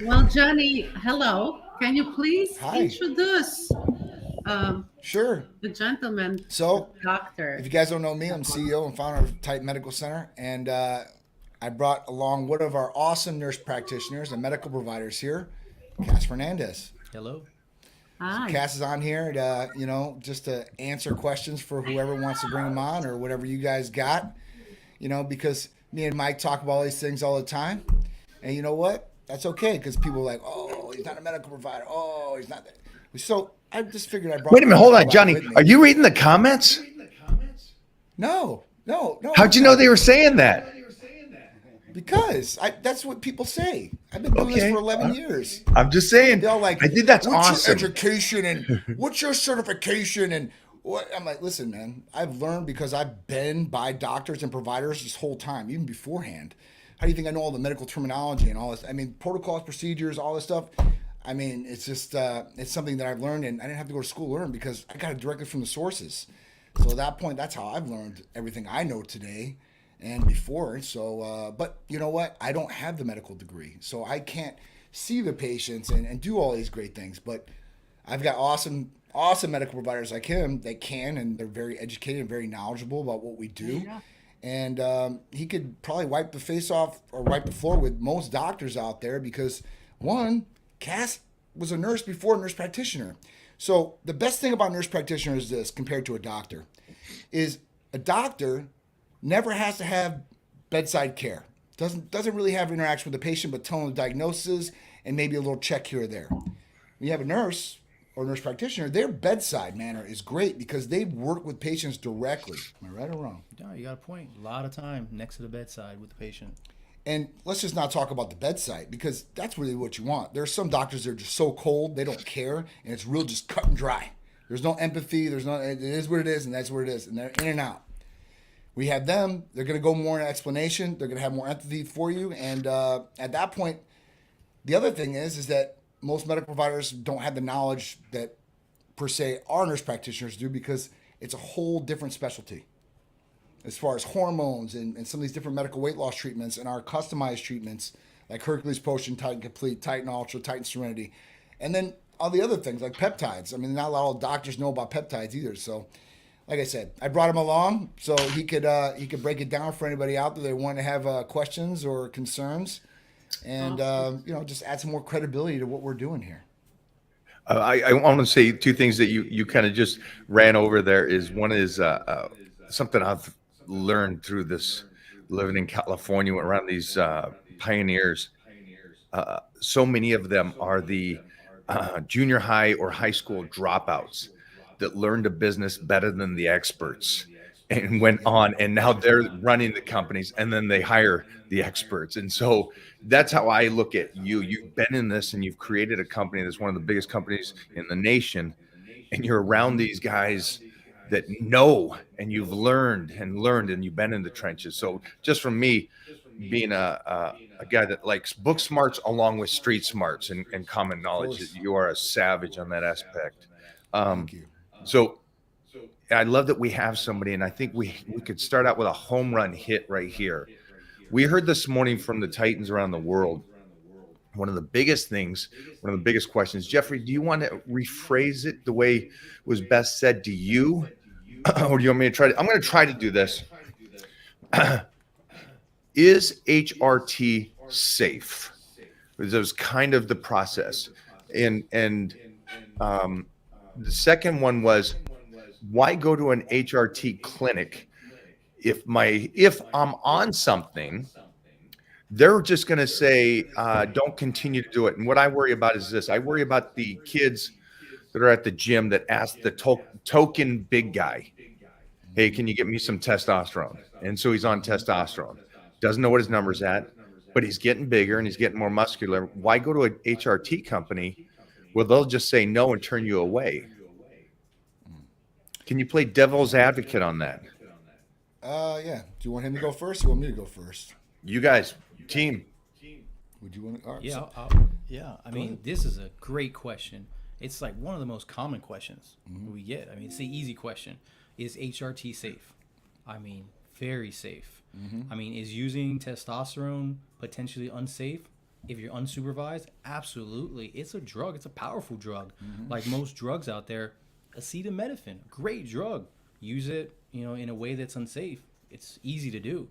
Well, Johnny, hello. Can you please Hi. introduce um, Sure. the gentleman, the So, if doctor? you guys don't know me, I'm CEO and founder of Titan Medical Center, and I brought along one of our awesome nurse practitioners and medical providers here, Cass Fernandez. Hello. So Hi. Cass is on here to, just to answer questions for whoever wants to bring him on or whatever you guys got, because me and Mike talk about all these things all the time, and you know what? That's okay because people are like, oh, he's not a medical provider. Oh, he's not. So I just figured I brought Wait a my minute, hold medical on, provider Johnny. with Are me. you reading the comments? No, no, no, How'd I'm you know not. they were saying that? Because that's what people say. I've been doing this for Okay, 11 years. I'm just saying. They all like, I think that's what's your awesome. education and what's your certification and what? I'm like, listen, man, I've learned because I've been by doctors and providers this whole time, even beforehand. How do you think I know all the medical terminology and all this? I mean, protocols, procedures, all this stuff. I mean, it's just it's something that I've learned, and I didn't have to go to school to learn because I got it directly from the sources. So at that point, that's how I've learned everything I know today and before. So, but you know what? I don't have the medical degree, so I can't see the patients and do all these great things. But I've got awesome medical providers like him that can, and they're very educated and very knowledgeable about what we do. Yeah. And he could probably wipe the face off or wipe the floor with most doctors out there because one, Cass was a nurse before a nurse practitioner. So the best thing about nurse practitioner is this compared to a doctor is a doctor never has to have bedside care. Doesn't really have interaction with the patient, but telling the diagnosis and maybe a little check here or there. When you have a nurse or nurse practitioner, their bedside manner is great because they work with patients directly. Am I right or wrong? No, you got a point. A lot of time next to the bedside with the patient. And let's just not talk about the bedside because that's really what you want. There's some doctors that are just so cold they don't care, and it's real just cut and dry. There's no empathy. There's no. It is what it is, and that's what it is, and they're in and out. We have them. They're going to go more in explanation. They're going to have more empathy for you, and at that point, the other thing is that most medical providers don't have the knowledge that per se our nurse practitioners do because it's a whole different specialty as far as hormones and some of these different medical weight loss treatments and our customized treatments like Hercules Potion, Titan Complete, Titan Ultra, Titan Serenity, and then all the other things like peptides. I mean, not a lot of doctors know about peptides either. So, like I said, I brought him along so he could break it down for anybody out there that want to have questions or concerns, and Awesome. just add some more credibility to what we're doing here. I want to say two things that you kind of just ran over there. Is one is something I've learned through this living in California around these pioneers. So many of them are the junior high or high school dropouts that learned a business better than the experts and went on and now they're running the companies and then they hire the experts. And so that's how I look at you. You've been in this and you've created a company that's one of the biggest companies in the nation, and you're around these guys that know, and you've learned and you've been in the trenches. So just from me being a guy that likes book smarts along with street smarts and common Of knowledge, course. you are a savage on that aspect. um, Thank you. so I love that we have somebody, and I think we could start out with a home run hit right here. We heard this morning from the Titans around the world. One of the biggest things, one of the biggest questions, Jeffrey, do you want to rephrase it the way it was best said to you? Or do you want me to try to? I'm going to try to do this. Is HRT safe? That was kind of the process. And the second one was, why go to an HRT clinic if I'm on something, they're just going to say, don't continue to do it. And what I worry about is this: I worry about the kids that are at the gym that ask the token big guy, hey, can you get me some testosterone? And so he's on testosterone, doesn't know what his number's at, but he's getting bigger and he's getting more muscular. Why go to an HRT company where they'll just say no and turn you away? Can you play devil's advocate on that? Yeah. Do you want him to go first or you want me to go first? You guys, team. Would you want to? All right, Yeah, so, yeah. I go mean, ahead. this is a great question. It's like one of the most common questions we get. I mean, it's the easy question: is HRT safe? I mean, very safe. I mean, is using testosterone potentially unsafe? If you're unsupervised, absolutely. It's a drug. It's a powerful drug. Like most drugs out there, acetaminophen, great drug. Use it, in a way that's unsafe. It's easy to do.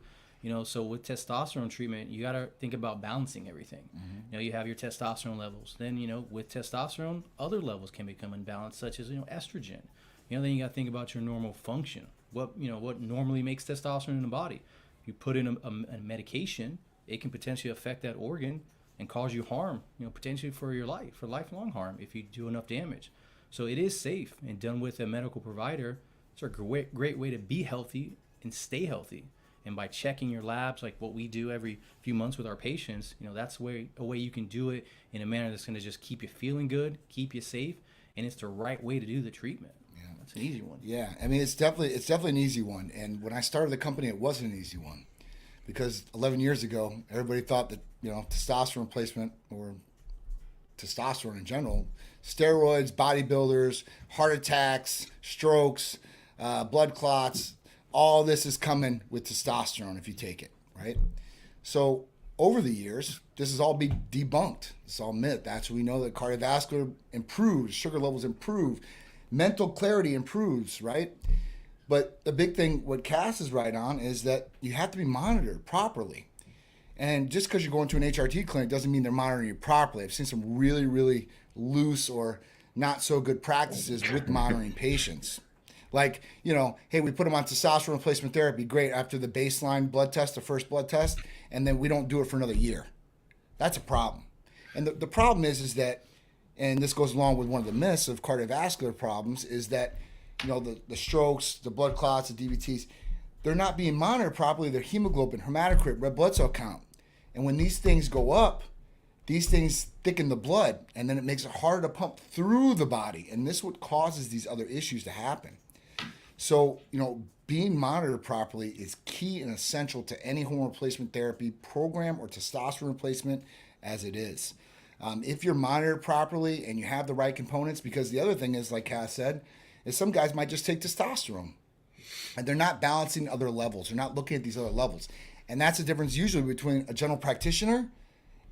So with testosterone treatment, you got to think about balancing everything. You have your testosterone levels. Then, with testosterone, other levels can become imbalanced, such as, estrogen. Then you got to think about your normal function. What normally makes testosterone in the body. You put in a medication, it can potentially affect that organ and cause you harm, potentially for your life, for lifelong harm if you do enough damage. So it is safe and done with a medical provider. It's a great way to be healthy and stay healthy. And by checking your labs, like what we do every few months with our patients, that's a way you can do it in a manner that's going to just keep you feeling good, keep you safe, and it's the right way to do the treatment. Yeah, that's an easy one. Yeah, I mean, it's definitely an easy one. And when I started the company, it wasn't an easy one, because 11 years ago, everybody thought that testosterone replacement, or testosterone in general, steroids, bodybuilders, heart attacks, strokes, blood clots, all this is coming with testosterone if you take it, right? So over the years, this has all been debunked. It's all myth. That's when we know that cardiovascular improves, sugar levels improve, mental clarity improves, right? But the big thing, what Cass is right on, is that you have to be monitored properly. And just because you're going to an HRT clinic doesn't mean they're monitoring you properly. I've seen some really, really loose or not so good practices with monitoring patients. Like, hey, we put them on testosterone replacement therapy, great, after the baseline blood test, the first blood test, and then we don't do it for another year. That's a problem. And the problem is that, and this goes along with one of the myths of cardiovascular problems, is that, the strokes, the blood clots, the DVTs, they're not being monitored properly. Their hemoglobin, hematocrit, red blood cell count. And when these things go up, these things thicken the blood, and then it makes it harder to pump through the body. And this is what causes these other issues to happen. So, being monitored properly is key and essential to any hormone replacement therapy program or testosterone replacement as it is. If you're monitored properly and you have the right components, because the other thing is, like Cass said, is some guys might just take testosterone and they're not balancing other levels. They're not looking at these other levels. And that's the difference usually between a general practitioner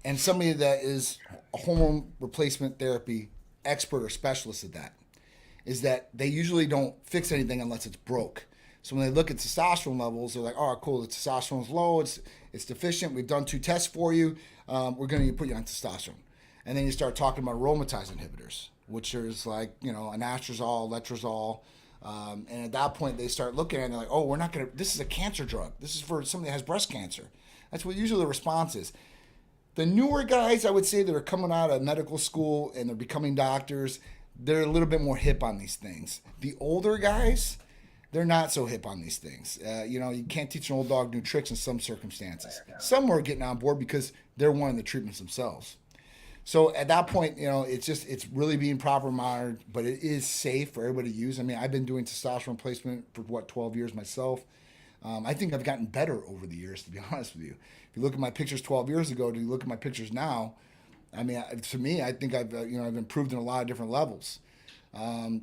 and somebody that is a hormone replacement therapy expert or specialist at that, is that they usually don't fix anything unless it's broke. So when they look at testosterone levels, they're like, oh, cool, the testosterone's low, it's deficient, we've done 2 tests for you, we're going to put you on testosterone. And then you start talking about aromatase inhibitors, which is like, anastrozole, letrozole, and at that point they start looking at it and they're like, oh, we're not going to, this is a cancer drug. This is for somebody that has breast cancer. That's what usually the response is. The newer guys, I would say, that are coming out of medical school and they're becoming doctors, they're a little bit more hip on these things. The older guys, they're not so hip on these things. You can't teach an old dog new tricks in some circumstances. Some are getting on board because they're wanting the treatments themselves. So at that point, it's really being proper monitored, but it is safe for everybody to use. I mean, I've been doing testosterone replacement for 12 years myself. I think I've gotten better over the years, to be honest with you. If you look at my pictures 12 years ago, do you look at my pictures now? I mean, to me, I think I've improved in a lot of different levels.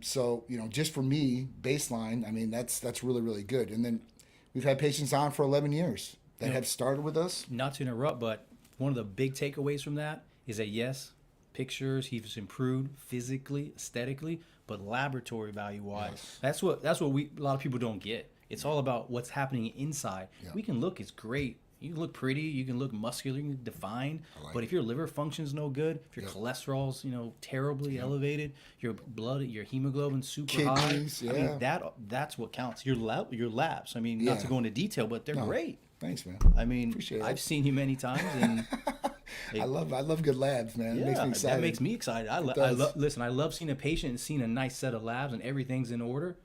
So just for me, baseline, I mean, that's really, really good. And then we've had patients on for 11 years that have started with us. Not to interrupt, but one of the big takeaways from that is that yes, pictures, he's improved physically, aesthetically, but laboratory value wise, that's what a lot of people don't get. It's all about what's happening inside. Yeah. We can look, it's great. You can look pretty, you can look muscular, you can defined, but if your liver function's no good, if your cholesterol's terribly elevated, your blood, your hemoglobin's super Kidneys, high, I mean that's what counts. Your labs. I mean, not to go into detail, but they're great. Thanks, man. I mean, I've seen you many times, and I love good labs, man. It makes me excited. That makes me excited. Listen, I love seeing a patient and seeing a nice set of labs and everything's in order.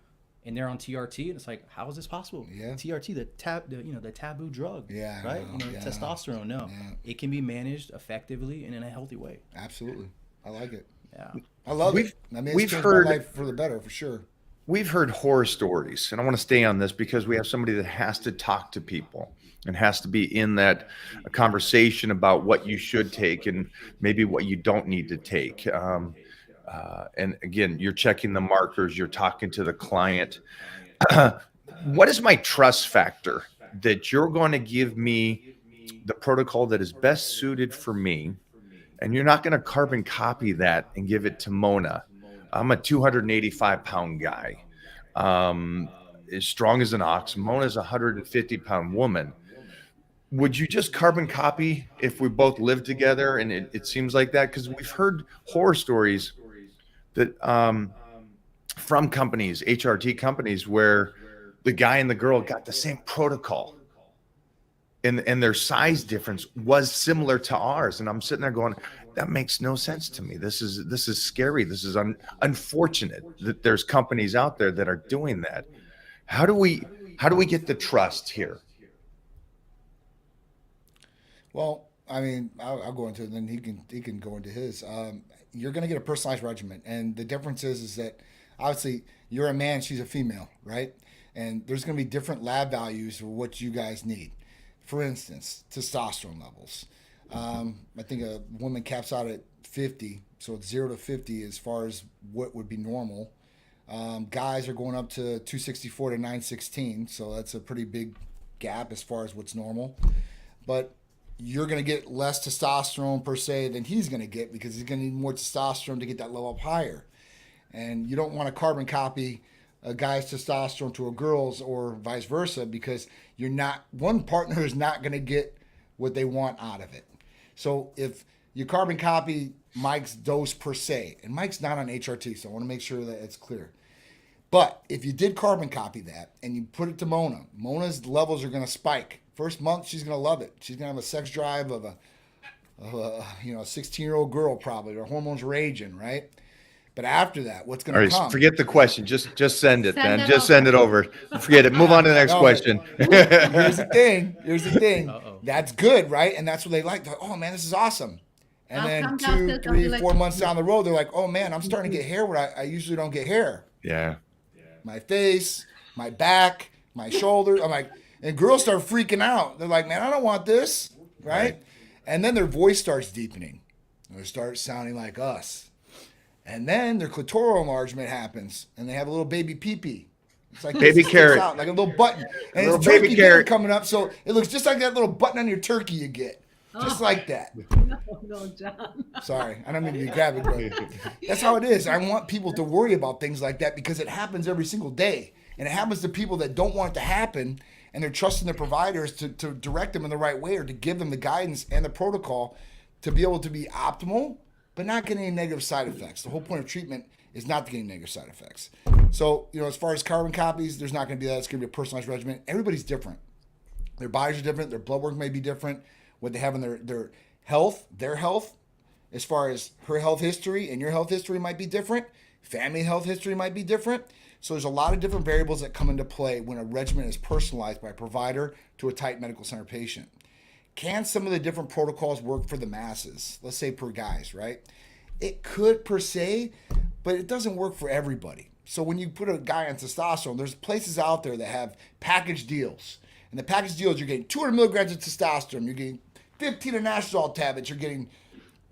And they're on TRT, and it's like, how is this possible? Yeah. TRT, the taboo drug. Yeah. Right. Testosterone. No, it can be managed effectively and in a healthy way. Absolutely, I like it. Yeah. I love it. I mean, it's changed my life for the better, for sure. We've heard horror stories, and I want to stay on this because we have somebody that has to talk to people and has to be in that conversation about what you should take and maybe what you don't need to take. And again, you're checking the markers, you're talking to the client. What is my trust factor that you're going to give me the protocol that is best suited for me, and you're not going to carbon copy that and give it to Mona. I'm a 285-pound guy, as strong as an ox. Mona's a 150-pound woman. Would you just carbon copy if we both live together? And it seems like that, because we've heard horror stories that from companies, HRT companies, where the guy and the girl got the same protocol, and their size difference was similar to ours. And I'm sitting there going, that makes no sense to me. This is scary. This is unfortunate that there's companies out there that are doing that. How do we get the trust here? Well, I mean, I'll go into it, and then he can go into his. You're going to get a personalized regimen, and the difference is that obviously you're a man, she's a female, right? And there's going to be different lab values for what you guys need. For instance, testosterone levels. I think a woman caps out at 50, so it's 0 to 50 as far as what would be normal. Guys are going up to 264 to 916, so that's a pretty big gap as far as what's normal. But you're going to get less testosterone per se than he's going to get, because he's going to need more testosterone to get that level up higher. And you don't want to carbon copy a guy's testosterone to a girl's or vice versa, because one partner is not going to get what they want out of it. So if you carbon copy Mike's dose per se, and Mike's not on HRT, so I want to make sure that it's clear. But if you did carbon copy that and you put it to Mona's levels are going to spike. First month, she's going to love it. She's going to have a sex drive of a 16-year-old girl probably. Her hormones raging, right? But after that, what's going to come? Forget the question. Just send it, Send man. it Just send it over. Forget it. Move on to the next No, question. Here's the thing. Uh-oh. That's good, right? And that's what they like. They're like, oh, man, this is awesome. And I'll then come down 2, to 3, like- 4 months down the road, they're like, oh, man, I'm starting to get hair where I usually don't get hair. Yeah. My face, my back, my shoulders. I'm like, and girls start freaking out. They're like, man, I don't want this, right? And then their voice starts deepening. They start sounding like us. And then their clitoral enlargement happens, and they have a little baby pee-pee. It's like Baby this, it sticks carrot. out, like a little button. And Little it's baby turkey carrot. dinner coming up, so it looks just like that little button on your turkey you get. Just like that. No, John. Sorry, I don't mean to be graphic, but that's how it is. I want people to worry about things like that because it happens every single day. And it happens to people that don't want it to happen, and they're trusting their providers to direct them in the right way, or to give them the guidance and the protocol to be able to be optimal, but not get any negative side effects. The whole point of treatment is not to get any negative side effects. So, as far as carbon copies, there's not going to be that. It's going to be a personalized regimen. Everybody's different. Their bodies are different. Their blood work may be different. What they have in their health, as far as her health history and your health history might be different. Family health history might be different. So there's a lot of different variables that come into play when a regimen is personalized by a provider to a tight medical center patient. Can some of the different protocols work for the masses? Let's say per guys, right? It could per se, but it doesn't work for everybody. So when you put a guy on testosterone, there's places out there that have package deals. And the package deals, you're getting 200 milligrams of testosterone, you're getting 15 anastrozole tablets, you're getting,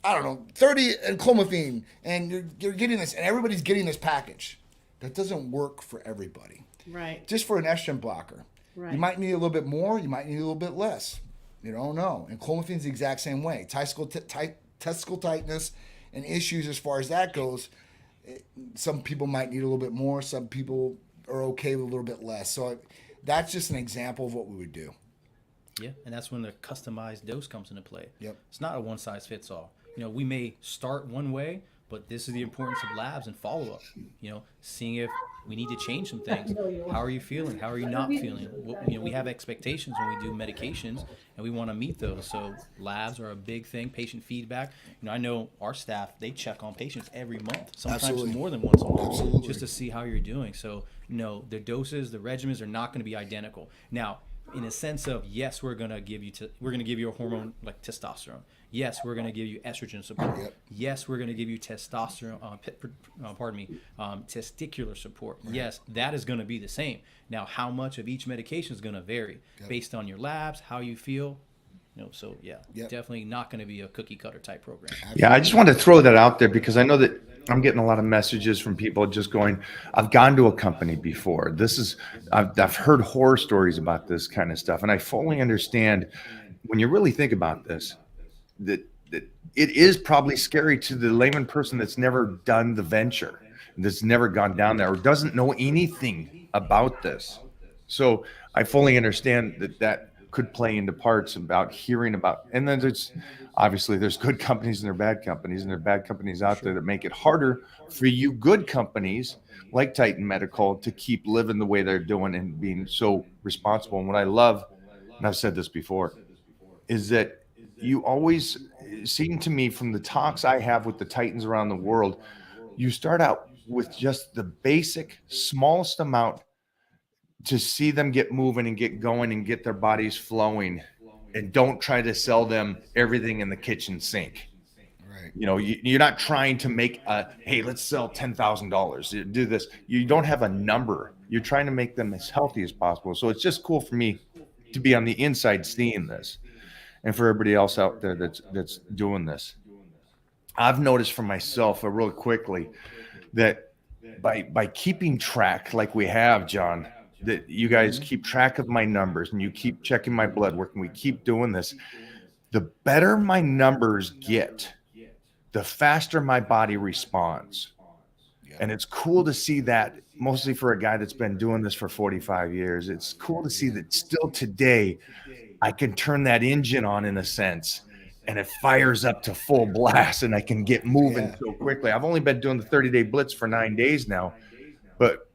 30 clomiphene, and you're getting this, and everybody's getting this package. That doesn't work for everybody. Right. Just for an estrogen blocker. Right. You might need a little bit more, you might need a little bit less. You don't know. And clomiphene's the exact same way. Testicle tightness and issues as far as that goes, some people might need a little bit more, some people are okay with a little bit less. So that's just an example of what we would do. Yeah, and that's when the customized dose comes into play. Yep. It's not a one size fits all. We may start one way, but this is the importance of labs and follow up. Seeing if we need to change some things. How are you feeling? How are you not feeling? We have expectations when we do medications, and we want to meet those. So labs are a big thing. Patient feedback. I know our staff, they check on patients every month, sometimes Absolutely. more than once a month, Absolutely. just to see how you're doing. So the doses, the regimens are not going to be identical. Now, in a sense of, yes, we're going to give you a hormone like testosterone. Yes, we're going to give you estrogen support. Yep. Yes, we're going to give you testosterone, testicular support. Right. Yes, that is going to be the same. Now, how much of each medication is going to vary based on your labs, how you feel. Definitely not going to be a cookie cutter type program. Yeah, I just want to throw that out there because I know that I'm getting a lot of messages from people just going, I've gone to a company before. I've heard horror stories about this kind of stuff. And I fully understand when you really think about this, that it is probably scary to the layman person that's never done the venture, that's never gone down there or doesn't know anything about this. So I fully understand that could play into parts about hearing about, and then there's good companies and there are bad companies, and there are bad companies out there that make it harder for you good companies like Titan Medical to keep living the way they're doing and being so responsible. And what I love, and I've said this before, is that you always seem to me from the talks I have with the Titans around the world, you start out with just the basic smallest amount to see them get moving and get going and get their bodies flowing, and don't try to sell them everything in the kitchen sink. Right. You know, you're not trying to make hey, let's sell $10,000. Do this. You don't have a number. You're trying to make them as healthy as possible. So it's just cool for me to be on the inside seeing this, and for everybody else out there that's doing this. I've noticed for myself real quickly that by keeping track like we have, John, that you guys keep track of my numbers and you keep checking my blood work and we keep doing this, the better my numbers get, the faster my body responds. Yeah. And it's cool to see that, mostly for a guy that's been doing this for 45 years. It's cool to see that still today I can turn that engine on in a sense and it fires up to full blast and I can get moving so quickly. I've only been doing the 30-day blitz for 9 days now, but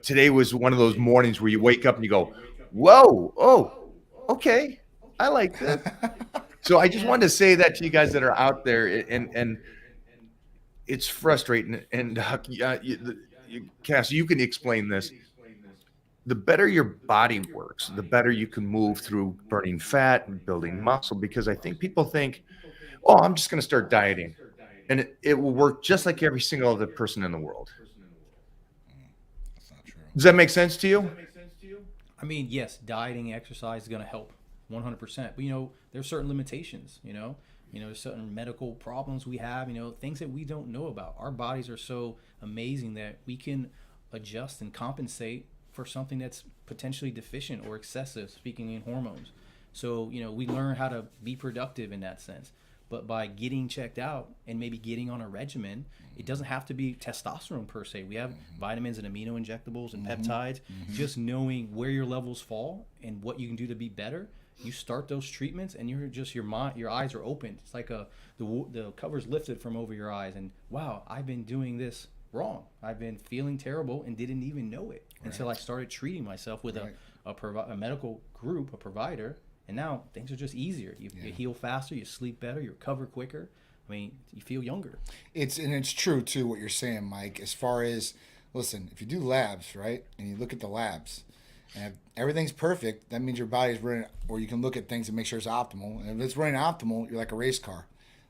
today was one of those mornings where you wake up and you go, whoa, oh, okay, I like that. So I just wanted to say that to you guys that are out there, and it's frustrating. And Cass, you can explain this. The better your body works, the better you can move through burning fat and building muscle, because I think people think, oh, I'm just going to start dieting, and it will work just like every single other person in the world. Does that make sense to you? I mean, yes, dieting, exercise is going to help 100%. But, you know, there's certain limitations, you know, there's certain medical problems we have, you know, things that we don't know about. Our bodies are so amazing that we can adjust and compensate for something that's potentially deficient or excessive, speaking in hormones. So, you know, we learn how to be productive in that sense. But by getting checked out and maybe getting on a regimen, it doesn't have to be testosterone per se. We have vitamins and amino injectables and peptides. Just knowing where your levels fall and what you can do to be better, you start those treatments and your eyes are open. It's like the cover's lifted from over your eyes, and wow, I've been doing this wrong. I've been feeling terrible and didn't even know it until I started treating myself with a medical group, a provider. And now things are just easier. You heal faster, you sleep better, you recover quicker. I mean, you feel younger. It's true too what you're saying, Mike. As far as, listen, if you do labs, right, and you look at the labs, and if everything's perfect, that means your body's running. Or you can look at things and make sure it's optimal. And if it's running optimal, you're like a race car.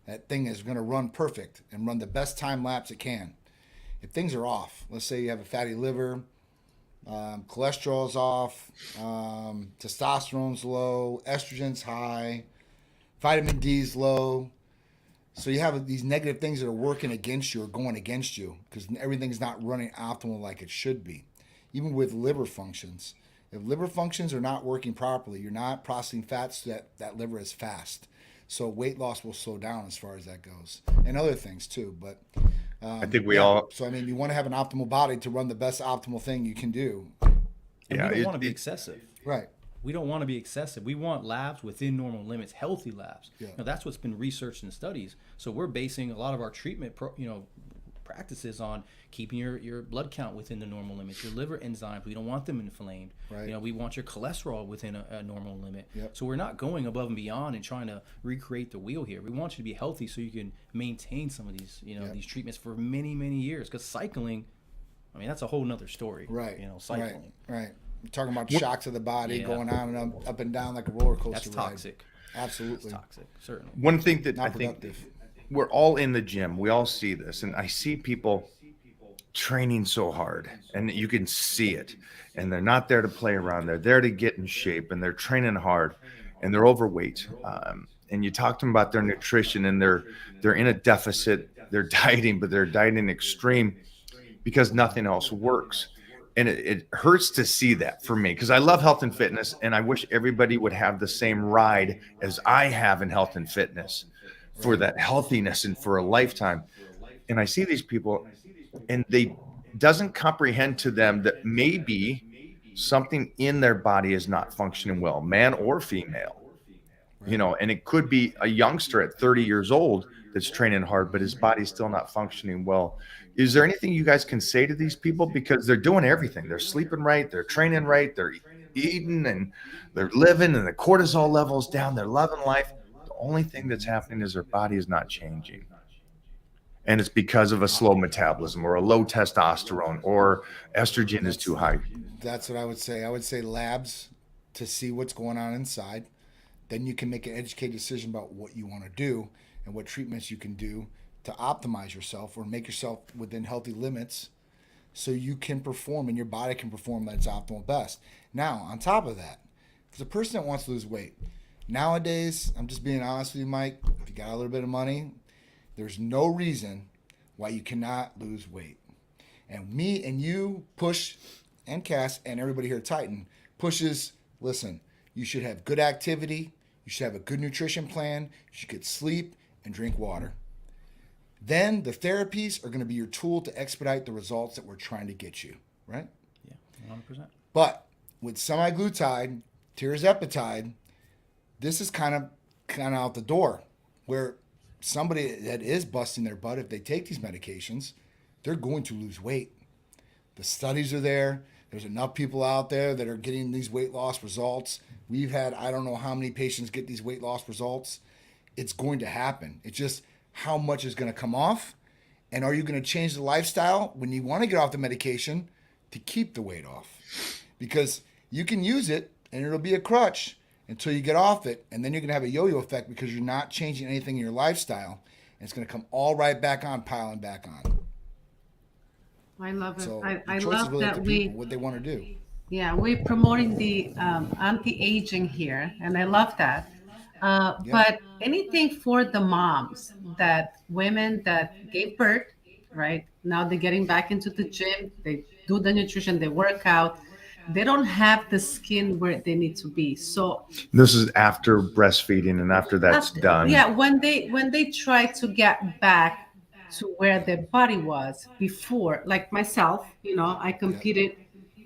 That thing is going to run perfect and run the best time lapse it can. If things are off, let's say you have a fatty liver, cholesterol's off, testosterone's low, estrogen's high, vitamin D's low. So you have these negative things that are working against you or going against you because everything's not running optimal like it should be. Even with liver functions. If liver functions are not working properly, you're not processing fats so that liver is fast. So weight loss will slow down as far as that goes. And other things too, but I think we all. So I mean, you want to have an optimal body to run the best optimal thing you can do. And we don't want to be excessive. Right. We don't want to be excessive. We want labs within normal limits, healthy labs. Yeah. Now, that's what's been researched in studies. So we're basing a lot of our treatment, practices on keeping your blood count within the normal limits, your liver enzymes. We don't want them inflamed. Right. You know, we want your cholesterol within a normal limit. Yep. So we're not going above and beyond and trying to recreate the wheel here. We want you to be healthy so you can maintain some of these, these treatments for many, many years. Because cycling, I mean, that's a whole nother story. Right. Cycling. Right. You're talking about shocks of the body going on and up and down like a roller coaster That's ride. toxic. Absolutely. That's toxic, certainly. One thing that Not I think productive. we're all in the gym. We all see this, and I see people training so hard, and you can see it. And they're not there to play around. They're there to get in shape, and they're training hard, and they're overweight. And you talk to them about their nutrition, and they're in a deficit they're dieting, but they're dieting extreme because nothing else works. And it hurts to see that for me, because I love health and fitness, and I wish everybody would have the same ride as I have in health and fitness for that healthiness and for a lifetime. And I see these people, and they doesn't comprehend to them that maybe something in their body is not functioning well, man or female. You know, and it could be a youngster at 30 years old that's training hard, but his body's still not functioning well. Is there anything you guys can say to these people? Because they're doing everything. They're sleeping right, they're training right, they're eating, and they're living, and the cortisol level's down, they're loving life. The only thing that's happening is their body is not changing. And it's because of a slow metabolism or a low testosterone or estrogen is too high. That's what I would say. I would say labs to see what's going on inside. Then you can make an educated decision about what you want to do and what treatments you can do to optimize yourself or make yourself within healthy limits so you can perform and your body can perform at its optimal best. Now, on top of that, if the person that wants to lose weight, nowadays, I'm just being honest with you, Mike, if you got a little bit of money, there's no reason why you cannot lose weight. And me and you push, and Cass and everybody here at Titan pushes, listen, you should have good activity, you should have a good nutrition plan, you should get sleep and drink water. Then the therapies are going to be your tool to expedite the results that we're trying to get you, right? Yeah, 100%. But with semaglutide, tirzepatide, this is kind of out the door, where somebody that is busting their butt, if they take these medications, they're going to lose weight. The studies are there. There's enough people out there that are getting these weight loss results. We've had, I don't know how many patients get these weight loss results. It's going to happen. It's just how much is going to come off, and are you going to change the lifestyle when you want to get off the medication to keep the weight off? Because you can use it and it'll be a crutch until you get off it, and then you're going to have a yo-yo effect because you're not changing anything in your lifestyle, and it's going to come all right back on, piling back on. I love it. So I the choice is love really up that to we, people, what they want to do. yeah, we're promoting the anti-aging here, and I love that. But anything for the moms, that women that gave birth, right? Now they're getting back into the gym, they do the nutrition, they work out. They don't have the skin where they need to be. So This is after breastfeeding and after that's done. yeah, when they try to get back to where their body was before, like myself, I competed,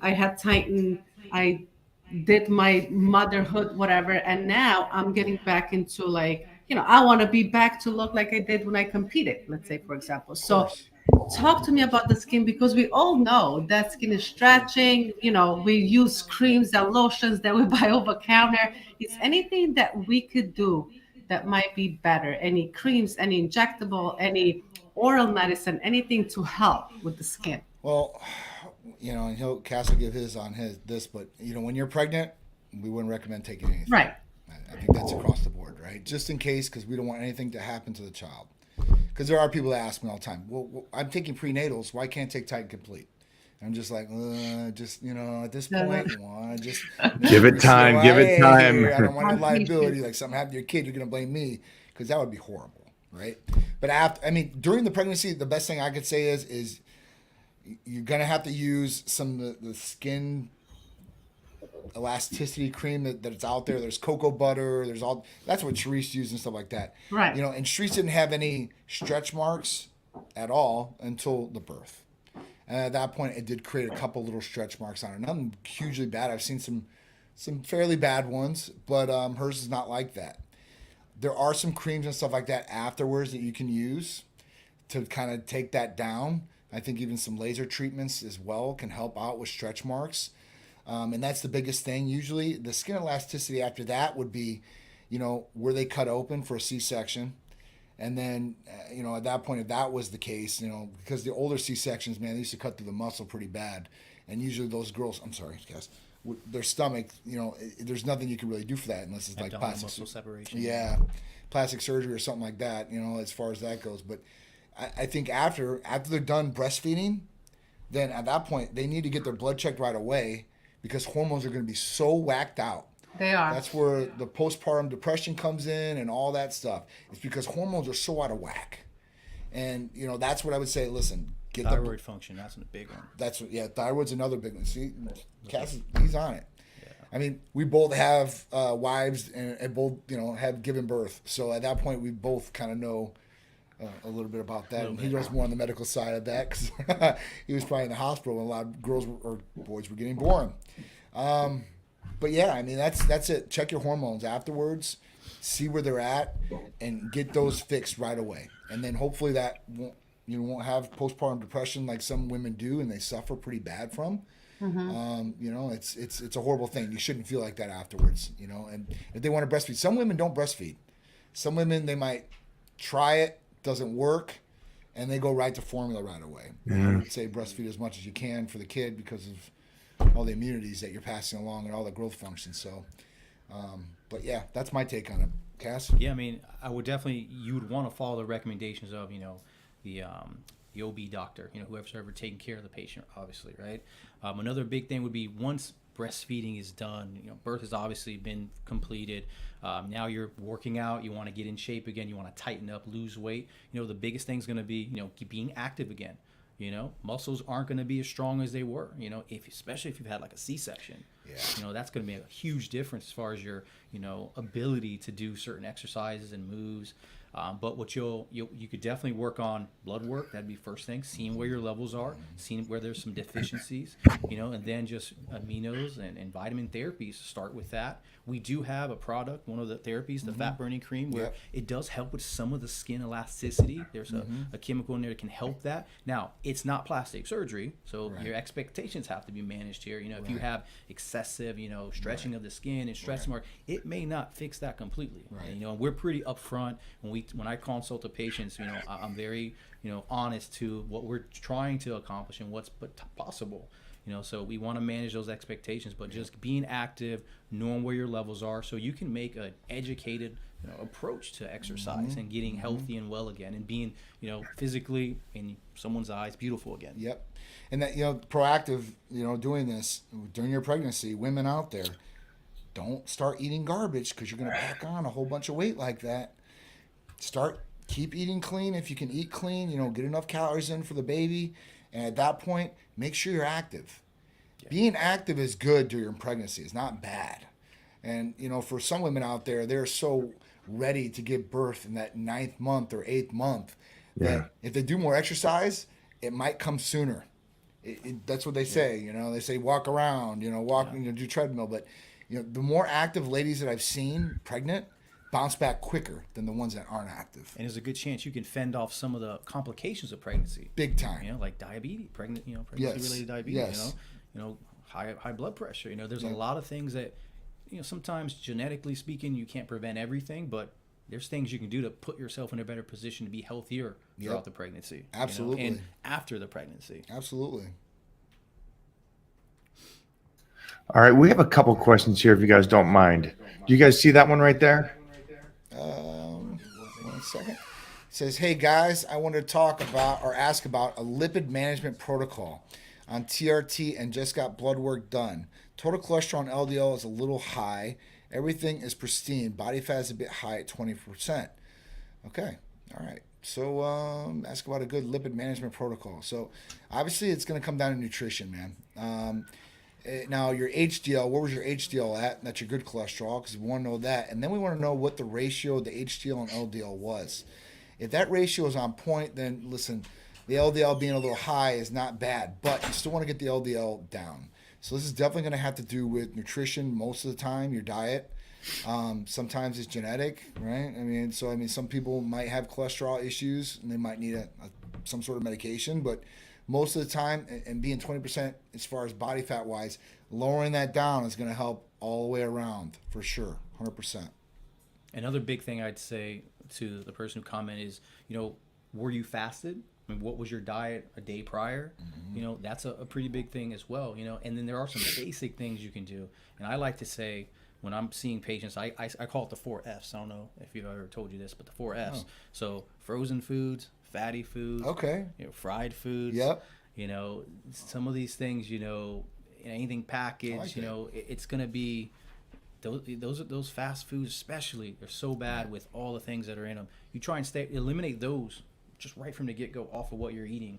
I had Titan, I did my motherhood, whatever, and now I'm getting back into I want to be back to look like I did when I competed, let's say, for example. So talk to me about the skin, because we all know that skin is stretching. We use creams and lotions that we buy over counter. Is anything that we could do that might be better? Any creams, any injectable, any oral medicine, anything to help with the skin? Well, and Cass will give his on this, but when you're pregnant, we wouldn't recommend taking anything. Right. I think that's across the board, right? Just in case, because we don't want anything to happen to the child. Because there are people that ask me all the time, well, I'm taking prenatals, why can't I take Titan Complete? I'm just like, at this point, just Give it time, give it time. I don't want any liability, like something happened to your kid, you're going to blame me, because that would be horrible, right? But during the pregnancy, the best thing I could say is you're going to have to use some of the skin elasticity cream that's out there. There's cocoa butter. That's what Sharice used and stuff like that. Right. And Sharice didn't have any stretch marks at all until the birth. And at that point, it did create a couple little stretch marks on her. Nothing hugely bad. I've seen some fairly bad ones, but hers is not like that. There are some creams and stuff like that afterwards that you can use to kind of take that down. I think even some laser treatments as well can help out with stretch marks. And that's the biggest thing. Usually the skin elasticity after that would be, where they cut open for a C-section. And then, at that point, if that was the case, because the older C-sections, man, they used to cut through the muscle pretty bad. And usually those girls, I'm sorry, guys, their stomach, there's nothing you can really do for that unless it's like plastic muscle separation. Yeah, plastic surgery or something like that, as far as that goes. But I think after they're done breastfeeding, then at that point, they need to get their blood checked right away, because hormones are going to be so whacked out. They are. That's where the postpartum depression comes in and all that stuff. It's because hormones are so out of whack. And that's what I would say. Listen, get the Thyroid function, that's a big one. That's thyroid's another big one. See, Cass, he's on it. I mean, we both have wives and both, have given birth. So at that point, we both kind of know a little bit about that. And he knows more on the medical side of that because he was probably in the hospital when a lot of girls or boys were getting born. But yeah, I mean, that's it. Check your hormones afterwards, see where they're at, and get those fixed right away. And then hopefully that won't have postpartum depression like some women do, and they suffer pretty bad from. It's a horrible thing. You shouldn't feel like that afterwards. And if they want to breastfeed, some women don't breastfeed. Some women, they might try it, doesn't work, and they go right to formula right away. I would say breastfeed as much as you can for the kid because of all the immunities that you're passing along and all the growth functions. So, but yeah, that's my take on it. Cass? Yeah, I mean, I would definitely, you would want to follow the recommendations of, the OB doctor, whoever's ever taking care of the patient, obviously, right? Another big thing would be once breastfeeding is done, birth has obviously been completed. Now you're working out, you want to get in shape again, you want to tighten up, lose weight. The biggest thing is going to be, being active again. Muscles aren't going to be as strong as they were, especially if you've had like a C-section. Yeah. That's going to be a huge difference as far as your, ability to do certain exercises and moves. But what you could definitely work on blood work. That'd be first thing, seeing where your levels are, seeing where there's some deficiencies, and then just aminos and vitamin therapies. Start with that. We do have a product, one of the therapies, the fat burning cream, where it does help with some of the skin elasticity. There's a chemical in there that can help that. Now, it's not plastic surgery, so your expectations have to be managed here. If you have excessive, stretching of the skin and stretch mark, it may not fix that completely. Right. And we're pretty upfront when I consult the patients. I'm very honest to what we're trying to accomplish and what's possible. So we want to manage those expectations, but just being active, knowing where your levels are, so you can make an educated approach to exercise and getting healthy and well again, and being physically in someone's eyes beautiful again. Yep. And that proactive, doing this during your pregnancy, women out there, don't start eating garbage because you're going to pack on a whole bunch of weight like that. Keep eating clean if you can eat clean, get enough calories in for the baby. And at that point, make sure you're active. Yeah. Being active is good during pregnancy. It's not bad. And, for some women out there, they're so ready to give birth in that 9th month or 8th month that if they do more exercise, it might come sooner. That's what they say. They say walk around, do treadmill. But, the more active ladies that I've seen pregnant, bounce back quicker than the ones that aren't active. And there's a good chance you can fend off some of the complications of pregnancy. Big time. Like diabetes, pregnancy-related diabetes. Yes. High blood pressure. There's a lot of things that, sometimes genetically speaking, you can't prevent everything, but there's things you can do to put yourself in a better position to be healthier throughout the pregnancy. Absolutely. And after the pregnancy. Absolutely. All right, we have a couple questions here if you guys don't mind. Do you guys see that one right there? 1 second. It says, hey guys, I wanted to talk about or ask about a lipid management protocol on TRT and just got blood work done. Total cholesterol and LDL is a little high. Everything is pristine. Body fat is a bit high at 20%. Okay. All right. So ask about a good lipid management protocol. So obviously it's going to come down to nutrition, man. Now your HDL, where was your HDL at? That's your good cholesterol, because we want to know that. And then we want to know what the ratio of the HDL and LDL was. If that ratio is on point, then listen, the LDL being a little high is not bad, but you still want to get the LDL down. So this is definitely going to have to do with nutrition most of the time, your diet. Sometimes it's genetic, right? Some people might have cholesterol issues and they might need some sort of medication, but most of the time, and being 20% as far as body fat wise, lowering that down is going to help all the way around for sure, 100%. Another big thing I'd say to the person who commented is, were you fasted? What was your diet a day prior? That's a pretty big thing as well, and then there are some basic things you can do. And I like to say, when I'm seeing patients, I call it the 4 F's. I don't know if you've ever told you this, but the 4 F's. Oh. So frozen foods, fatty foods, fried foods. Yep. Some of these things, anything packaged, it's going to be those fast foods, especially, they're so bad with all the things that are in them. You try and eliminate those just right from the get go off of what you're eating.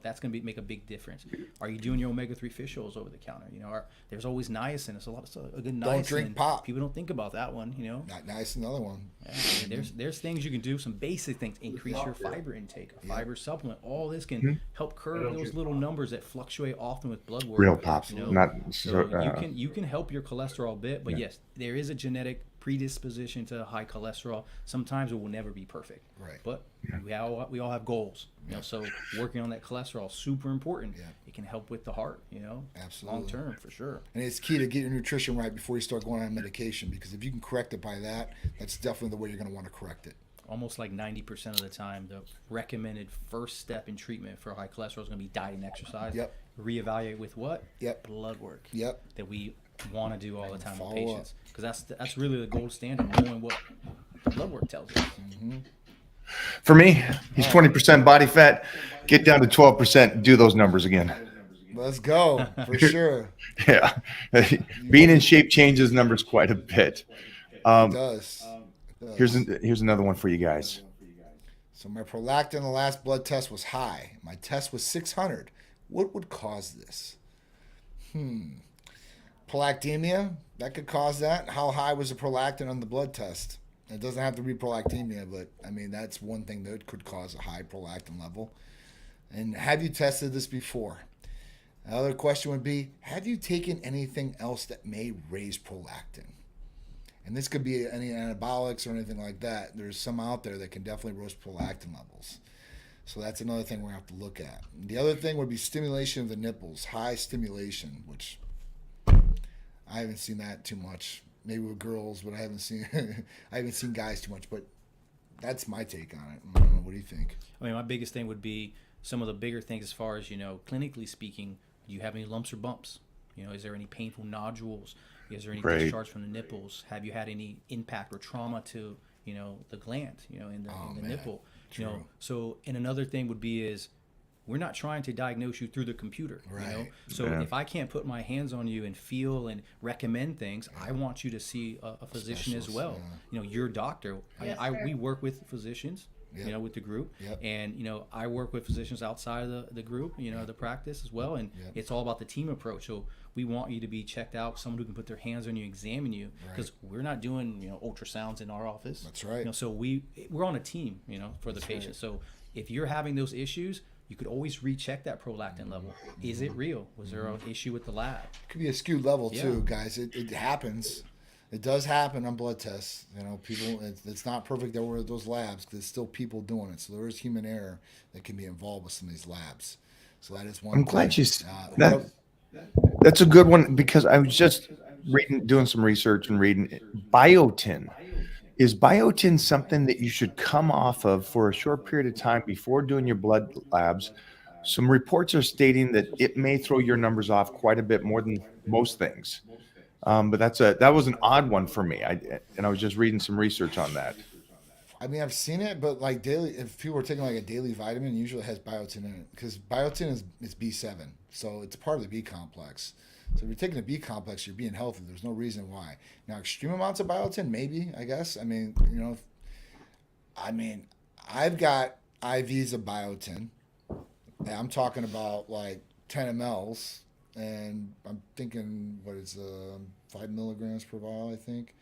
That's going to make a big difference. Are you doing your omega-3 fish oils over the counter? There's always niacin. It's a good niacin. Don't drink pop. People don't think about that one. Not nice. Another one. Yeah, there's things you can do. Some basic things. Increase your fiber intake. A fiber supplement. All this can help curb those little numbers that fluctuate often with blood work. Real pops. Not So you can help your cholesterol a bit, but yes, there is a genetic predisposition to high cholesterol. Sometimes it will never be perfect. Right. But we all have goals. So working on that cholesterol is super important. Yeah. It can help with the heart. Absolutely. Long term for sure. And it's key to get your nutrition right before you start going on medication, because if you can correct it by that, that's definitely the way you're going to want to correct it. Almost like 90% of the time, the recommended first step in treatment for high cholesterol is going to be diet and exercise. Yep. Reevaluate with what? Yep. Blood work. Yep. That we want to do all the time with Follow patients, because that's really the gold standard, knowing what the blood work tells us. For me, he's 20% body fat. Get down to 12%. Do those numbers again. Let's go for sure. Yeah. Being in shape changes numbers quite a bit. It does. Here's another one for you guys. So my prolactin in the last blood test was high. My test was 600. What would cause this? Prolactemia, that could cause that. How high was the prolactin on the blood test? It doesn't have to be prolactemia, but I mean, that's one thing that could cause a high prolactin level. And have you tested this before? Another question would be, have you taken anything else that may raise prolactin? And this could be any anabolics or anything like that. There's some out there that can definitely raise prolactin levels. So that's another thing we're going to have to look at. The other thing would be stimulation of the nipples, high stimulation, which I haven't seen that too much. Maybe with girls, but I haven't seen guys too much. But that's my take on it. I don't know. What do you think? I mean, my biggest thing would be some of the bigger things as far as, clinically speaking. Do you have any lumps or bumps? Is there any painful nodules? Is there any discharge from the nipples? Have you had any impact or trauma to, the gland, in the nipple? True. So, and another thing would be is, we're not trying to diagnose you through the computer. Right. So if I can't put my hands on you and feel and recommend things, I want you to see a physician as well. Your doctor. Yes, We work with physicians. With the group, and I work with physicians outside of the group, the practice as well, and it's all about the team approach. So we want you to be checked out, someone who can put their hands on you, examine you, because we're not doing ultrasounds in our office. That's right. So we're on a team, for the patient. So if you're having those issues, you could always recheck that prolactin level. Is it real? Was there an issue with the lab? It could be a skewed level too, guys. It happens. It does happen on blood tests. People. It's not perfect that we're at those labs, because there's still people doing it. So there is human error that can be involved with some of these labs. So that is one. I'm glad you. That's a good one, because I was just doing some research and reading biotin. Is biotin something that you should come off of for a short period of time before doing your blood labs? Some reports are stating that it may throw your numbers off quite a bit more than most things. But that was an odd one for me. I was just reading some research on that. I mean, I've seen it, but like daily, if people are taking like a daily vitamin, usually it has biotin in it, because biotin is B7, so it's part of the B complex. So if you're taking a B complex, you're being healthy. There's no reason why. Now, extreme amounts of biotin, maybe, I guess. I mean, I've got IVs of biotin. And I'm talking about like 10 mLs, and I'm thinking, 5 milligrams per vial, I think.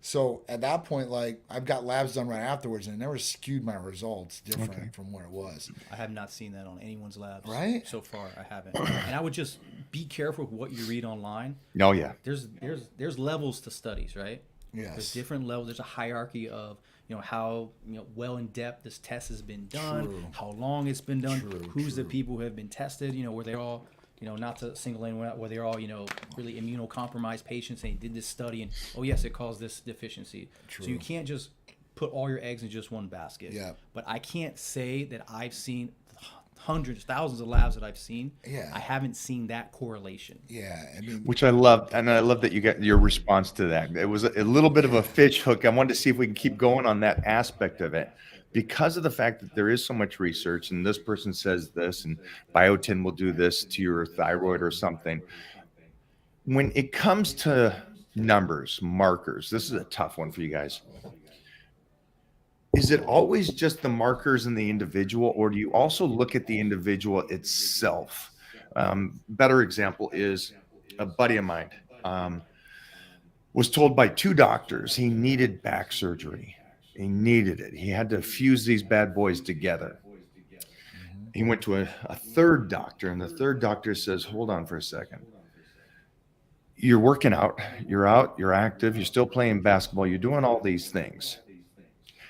So at that point, like, I've got labs done right afterwards, and it never skewed my results different from what it was. I have not seen that on anyone's labs. Right? So far, I haven't. And I would just be careful with what you read online. Oh yeah. There's levels to studies, right? Yes. There's different levels. There's a hierarchy of how well in depth this test has been done, True. how long it's been done, who's the true. people who have been tested. Were they all not to single anyone out, where they're all, really immunocompromised patients, and they did this study, and oh yes, it caused this deficiency. True. So you can't just put all your eggs in just one basket. Yeah. But I can't say that I've seen hundreds, thousands of labs that I've seen. Yeah. I haven't seen that correlation. Yeah, I mean, Which I loved, and I love that you got your response to that. It was a little bit of a fish hook. I wanted to see if we can keep going on that aspect of it, because of the fact that there is so much research, and this person says this, and biotin will do this to your thyroid or something. When it comes to numbers, markers, this is a tough one for you guys. is it always just the markers in the individual, or do you also look at the individual itself? Better example is a buddy of mine was told by two doctors he needed back surgery. He needed it. He had to fuse these bad boys together. He went to a third doctor, and the third doctor says, hold on for a second. You're working out, you're active, you're still playing basketball, you're doing all these things.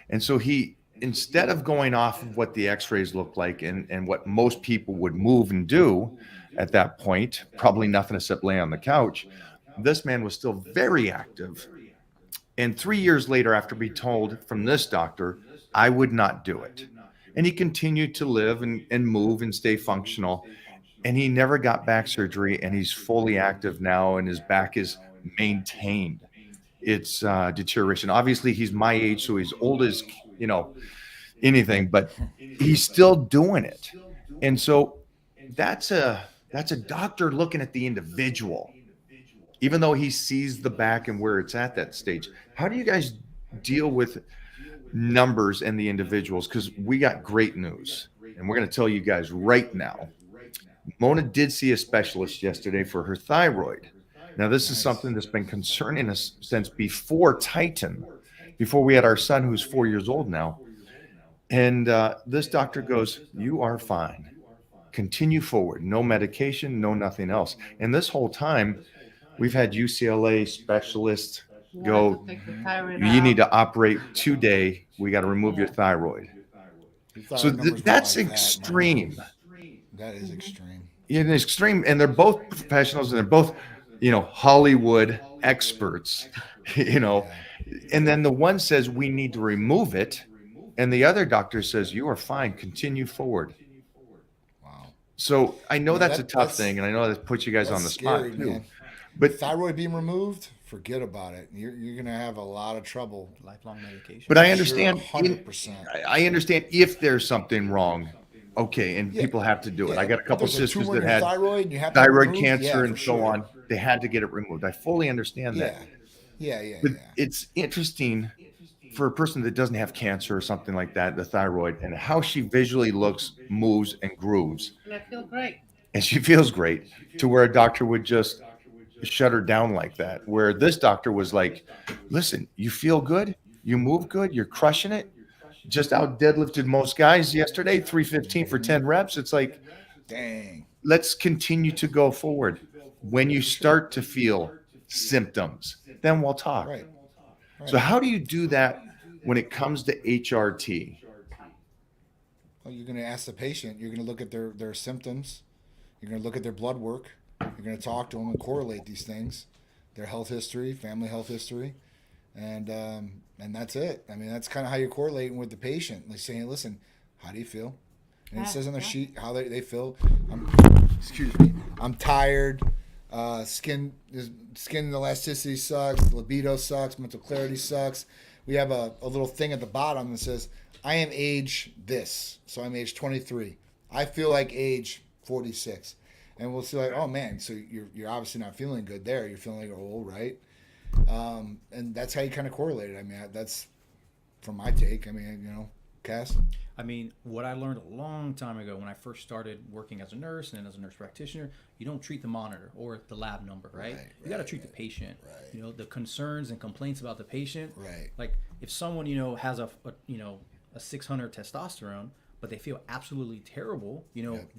And so he, instead of going off of what the x-rays look like and what most people would move and do at that point, probably nothing except lay on the couch, this man was still very active. And 3 years later, after being told from this doctor, I would not do it. And he continued to live and move and stay functional. And he never got back surgery, and he's fully active now, and his back is maintained. It's deterioration. Obviously, he's my age, so he's old as, anything, but he's still doing it. And so that's a doctor looking at the individual, even though he sees the back and where it's at that stage. How do you guys deal with numbers and the individuals? Because we got great news, and we're going to tell you guys right now. Mona did see a specialist yesterday for her thyroid. Now, this is something that's been concerning us since before Titan, before we had our son, who's 4 years old now. And this doctor goes, you are fine. Continue forward. No medication, no nothing else. And this whole time, we've had UCLA specialists go, you need to operate today. We got to remove your thyroid. So that's extreme. That is extreme. Yeah, it's extreme. And they're both professionals, and they're both, Hollywood experts, and then the one says we need to remove it, and the other doctor says you are fine, continue forward. Wow. So I know that's a tough thing, and I know that puts you guys on the spot too. Man. But thyroid being removed, forget about it. You're gonna have a lot of trouble. Lifelong medication. But I understand. 100%. I understand if there's something wrong. Okay, and people have to do it. I got a couple sisters that had thyroid cancer and so on. They had to get it removed. I fully understand that. Yeah. But it's interesting for a person that doesn't have cancer or something like that, the thyroid, and how she visually looks, moves, and grooves. And I feel great. And she feels great, to where a doctor would just shut her down like that. Where this doctor was like, listen, you feel good, you move good, you're crushing it. Just out deadlifted most guys yesterday, 315 for 10 reps. It's like, dang. Let's continue to go forward. When you start to feel symptoms, then we'll talk. Right. So how do you do that when it comes to HRT? Well, you're going to ask the patient. You're going to look at their symptoms. You're going to look at their blood work. You're going to talk to them and correlate these things, their health history, family health history, and that's it. I mean, that's kind of how you're correlating with the patient. Like saying, listen, how do you feel? And it says on their sheet how they feel. I'm tired. Skin elasticity sucks. Libido sucks. Mental clarity sucks. We have a little thing at the bottom that says, I am age this. So I'm age 23. I feel like age 46. And we'll see like, oh man, so you're obviously not feeling good there. You're feeling like old, right? And that's how you kind of correlate it. I mean, that's from my take. I mean, Cass? I mean, what I learned a long time ago when I first started working as a nurse and then as a nurse practitioner, you don't treat the monitor or the lab number, right? You got to treat the patient. Right. The concerns and complaints about the patient. Right. Like if someone, has a 600 testosterone, but they feel absolutely terrible,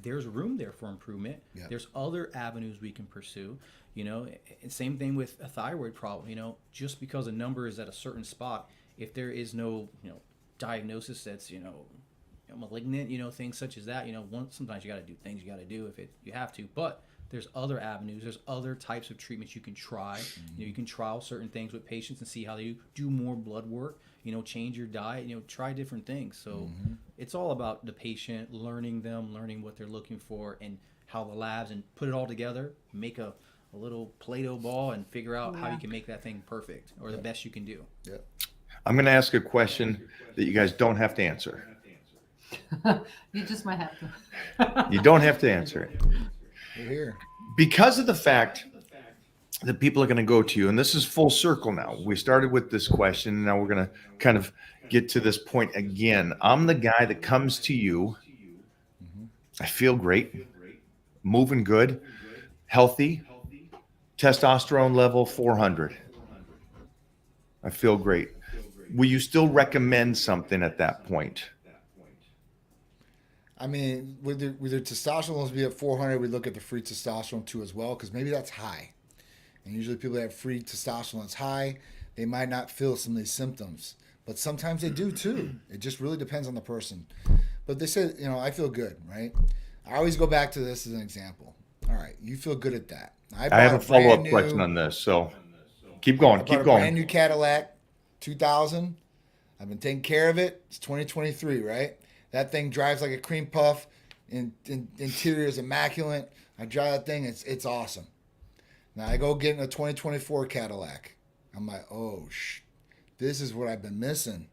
there's room there for improvement. Yep. There's other avenues we can pursue, and same thing with a thyroid problem, just because a number is at a certain spot, if there is no, diagnosis that's, malignant, things such as that, sometimes you got to do things you got to do if you have to, but there's other avenues, there's other types of treatments you can try. You can trial certain things with patients and see how they do more blood work, change your diet, try different things. So it's all about the patient, learning what they're looking for and how the labs, and put it all together, make a little Play-Doh ball and figure out how you can make that thing perfect or the best you can do. Yep. I'm going to ask a question that you guys don't have to answer. You just might have to. You don't have to answer it. We're here. Because of the fact that people are going to go to you, and this is full circle now. We started with this question, and now we're going to kind of get to this point again. I'm the guy that comes to you. I feel great, moving good, healthy, testosterone level 400. I feel great. Will you still recommend something at that point? I mean, with the testosterone levels be at 400, we look at the free testosterone too as well, because maybe that's high. And usually people that have free testosterone that's high, they might not feel some of these symptoms. But sometimes they do too. It just really depends on the person. But they say, I feel good, right? I always go back to this as an example. All right, you feel good at that. I have a follow-up question on this, so keep going. I bought Keep a going. brand new Cadillac, 2000. I've been taking care of it. It's 2023, right? That thing drives like a cream puff. Interior is immaculate. I drive that thing. It's awesome. Now I go get in a 2024 Cadillac. I'm like, oh, this is what I've been missing.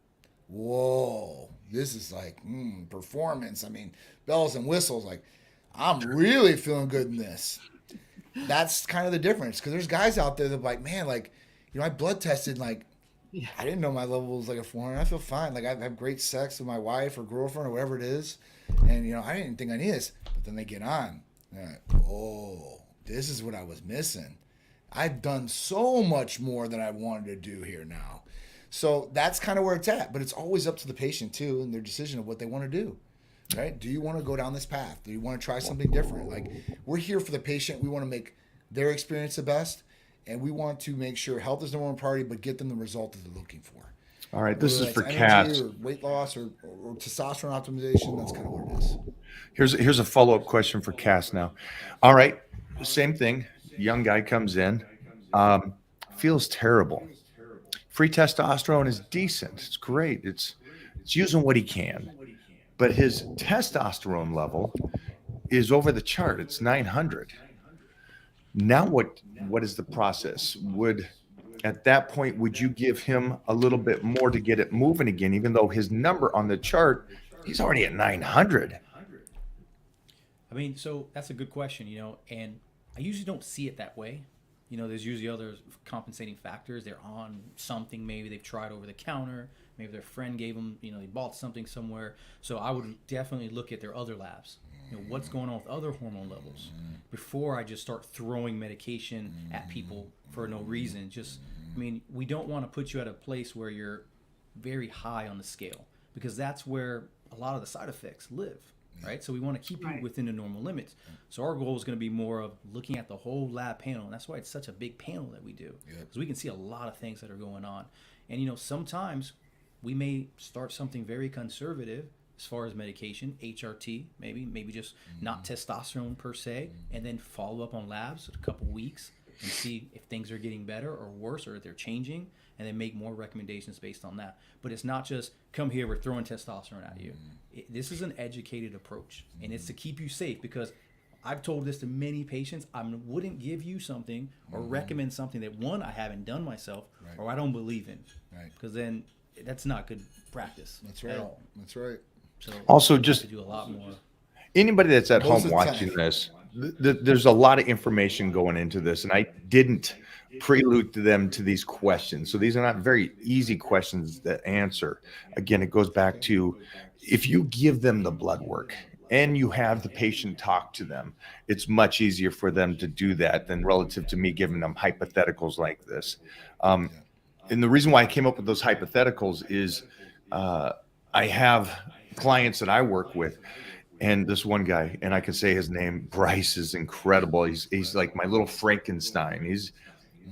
Whoa, this is like performance. I mean, bells and whistles. Like, I'm really feeling good in this. That's kind of the difference, because there's guys out there that are like, man, like, I blood tested, like, I didn't know my level was like a 400. I feel fine. Like, I have great sex with my wife or girlfriend or whatever it is. And, I didn't think I need this. But then they get on. They're like, oh, this is what I was missing. I've done so much more than I wanted to do here now. So that's kind of where it's at. But it's always up to the patient, too, and their decision of what they want to do. Right? Do you want to go down this path? Do you want to try something different? Like, we're here for the patient. We want to make their experience the best. And we want to make sure health is the number one priority, but get them the result that they're looking for. All right, this Whether is for that's Cass. or weight loss or testosterone optimization. That's kind of what it is. Here's a follow-up question for Cass now. All right, same thing. Young guy comes in, feels terrible. Free testosterone is decent. It's great. It's using what he can, but his testosterone level is over the chart. It's 900. Now what is the process? At that point, would you give him a little bit more to get it moving again, even though his number on the chart, he's already at 900? I mean, so that's a good question, and I usually don't see it that way. There's usually other compensating factors. They're on something, maybe they've tried over the counter, maybe their friend gave them, they bought something somewhere. So I would definitely look at their other labs. What's going on with other hormone levels before I just start throwing medication at people for no reason. We don't want to put you at a place where you're very high on the scale, because that's where a lot of the side effects live, right? So we want to keep you within the normal limits. So our goal is going to be more of looking at the whole lab panel, and that's why it's such a big panel that we do, because we can see a lot of things that are going on. And sometimes we may start something very conservative as far as medication, HRT, maybe just not testosterone per se, and then follow up on labs in a couple weeks and see if things are getting better or worse, or if they're changing, and then make more recommendations based on that. But it's not just come here, we're throwing testosterone at you. This is an educated approach, and it's to keep you safe, because I've told this to many patients. I wouldn't give you something or recommend something that, one, I haven't done myself, or I don't believe in, because then that's not good practice. That's right. At all. That's right. So Also, we have just to do a lot more. anybody that's at Most home of the watching time. this, there's a lot of information going into this, and I didn't prelude to them to these questions. So these are not very easy questions to answer. Again, it goes back to, if you give them the blood work and you have the patient talk to them, it's much easier for them to do that than relative to me giving them hypotheticals like this. And the reason why I came up with those hypotheticals is I have clients that I work with, and this one guy, and I can say his name, Bryce, is incredible. He's like my little Frankenstein.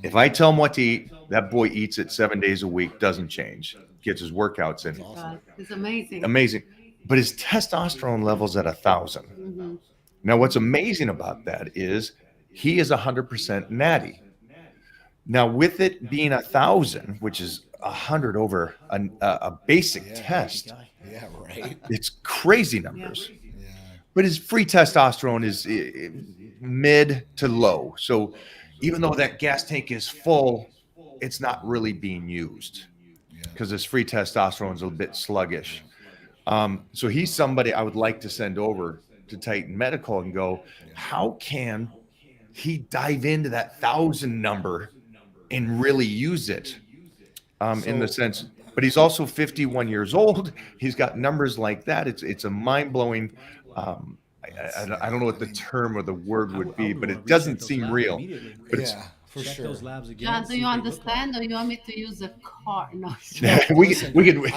If I tell him what to eat, that boy eats it 7 days a week, doesn't change, gets his workouts in. It's amazing. Amazing. But his testosterone level's at 1,000. Now, what's amazing about that is he is 100% natty. Now, with it being 1,000, which is 100 over a basic test, Yeah, right. it's crazy numbers. But his free testosterone is mid to low. So even though that gas tank is full, it's not really being used because his free testosterone is a bit sluggish. So he's somebody I would like to send over to Titan Medical and go, how can he dive into that 1,000 number and really use it in the sense, but he's also 51 years old. He's got numbers like that. It's a mind blowing. I don't know what the term or the word would be, but it doesn't seem real. But it's, Check for sure. those labs again. John, do see you what they look like. understand, or you want me to use a car? No. we Listen, could.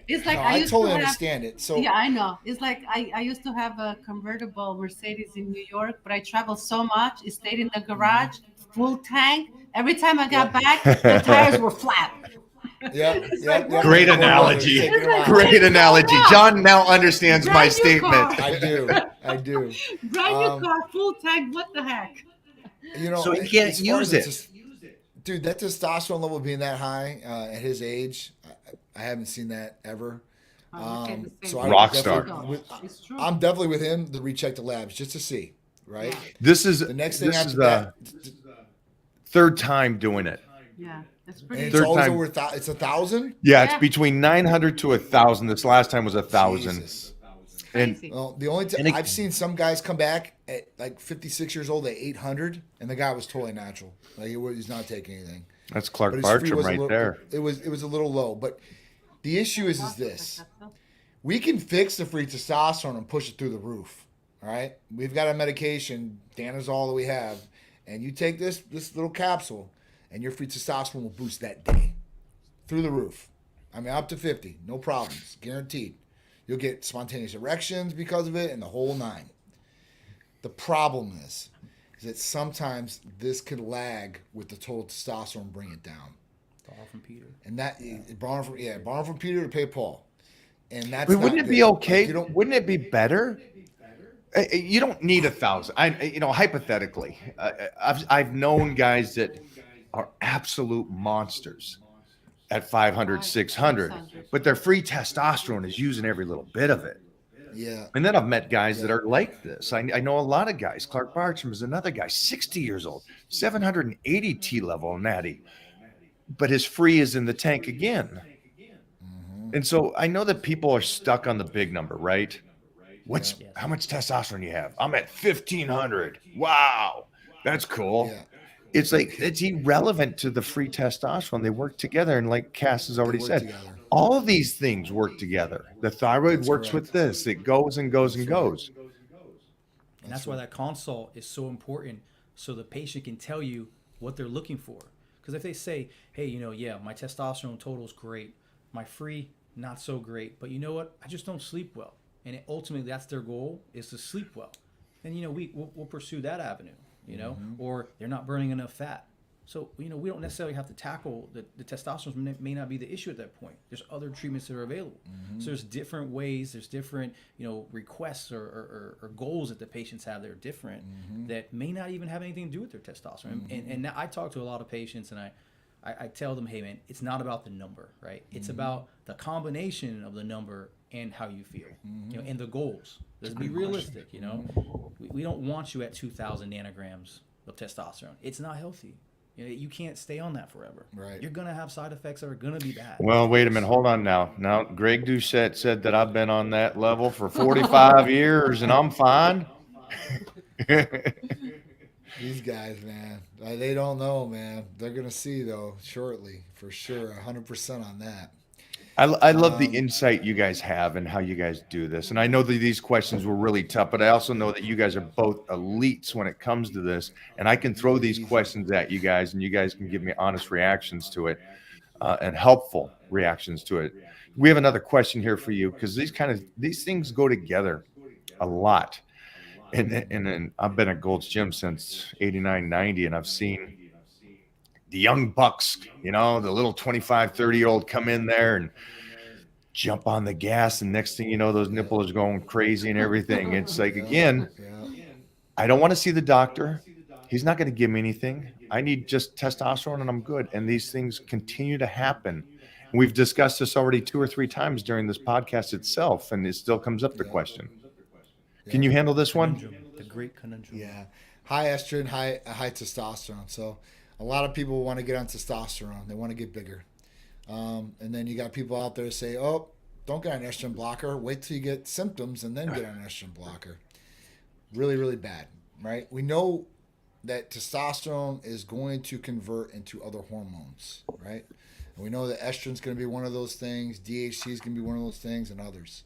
It's like No, I I used totally to have. understand it. So Yeah, I know. It's like I used to have a convertible Mercedes in New York, but I traveled so much, it stayed in the garage, full tank. Every time I got back, the tires were flat. yeah, Great analogy. Great analogy. John now understands my Brand new statement. car. I do. Brand new Um, car, full tank. What the heck? You know, So he can't as far use as it. Dude, that testosterone level being that high at his age, I haven't seen that ever. So I Rock would star. definitely- with- It's true. I'm definitely with him to recheck the labs just to see, right? Yeah. This is The next thing this after is that, third time doing it. Yeah, that's and pretty. it's Third always time. over. It's 1,000. Yeah, it's Yeah. between 900 to 1,000. This last time was 1,000. Jesus. And Crazy. Well, the only And it- I've seen some guys come back at like 56 years old at 800, and the guy was totally natural. Like he's not taking anything. that's Clark But his free Bartram was a right little, there. It was a little low, but the issue is this: we can fix the free testosterone and push it through the roof. All right, we've got a medication, Danazol, that we have, and you take this little capsule, and your free testosterone will boost that day through the roof. I mean, up to 50, no problems, guaranteed. You'll get spontaneous erections because of it, and the whole nine. The problem is that sometimes this could lag with the total testosterone, and bring it down. All from Peter. And that borrow from Peter to pay Paul, and that's. But not wouldn't it good. be okay? Like, you don't. Wouldn't it be better? You don't need 1,000. Hypothetically, I've known guys that are absolute monsters at 500, 600, but their free testosterone is using every little bit of it. Yeah, And then I've met guys that are like this. I know a lot of guys. Clark Bartram is another guy, 60 years old, 780 T level natty, but his free is in the tank again. And so I know that people are stuck on the big number, right? How much testosterone do you have? I'm at 1,500. Wow, that's cool. Yeah. It's like it's irrelevant to the free testosterone. They work together, and like Cass has already work said, together. all of these things work together. The thyroid works correct. with this. It goes and goes and goes. And that's why that consult is so important, so the patient can tell you what they're looking for. Because if they say, hey, yeah, my testosterone total is great, my free, not so great, but you know what? I just don't sleep well. And ultimately, that's their goal, is to sleep well. Then, we'll pursue that avenue, or they're not burning enough fat. So, we don't necessarily have to tackle the testosterone may not be the issue at that point. There's other treatments that are available. So there's different ways, there's different, requests or goals that the patients have that are different that may not even have anything to do with their testosterone. And now I talk to a lot of patients and I tell them, hey man, it's not about the number, right? It's about the combination of the number and how you feel, and the goals. Let's be realistic, We don't want you at 2,000 nanograms of testosterone. It's not healthy. You can't stay on that forever. Right. You're going to have side effects that are going to be bad. Well, wait a minute. Hold on now. Now, Greg Doucette said that I've been on that level for 45 years and I'm fine. These guys, man, they don't know, man. They're gonna see though shortly, for sure, 100% on that. I love the insight you guys have and how you guys do this. And I know that these questions were really tough, but I also know that you guys are both elites when it comes to this. And I can throw these questions at you guys and you guys can give me honest reactions to it and helpful reactions to it. We have another question here for you because these things go together a lot. And I've been at Gold's Gym since 89, 90, and I've seen the young bucks, the little 25, 30-year-old come in there and jump on the gas. And next thing you know, those nipples are going crazy and everything. It's like, again, I don't want to see the doctor. He's not going to give me anything. I need just testosterone and I'm good. And these things continue to happen. We've discussed this already 2 or 3 times during this podcast itself, and it still comes up the question. Can you handle this one? The great conundrum. Yeah, high estrogen, high testosterone. So a lot of people want to get on testosterone. They want to get bigger. And then you got people out there say, oh, don't get an estrogen blocker. Wait till you get symptoms and then get on an estrogen blocker. Really, really bad, right? We know that testosterone is going to convert into other hormones, right? And we know that estrogen's going to be one of those things, DHT is going to be one of those things, and others.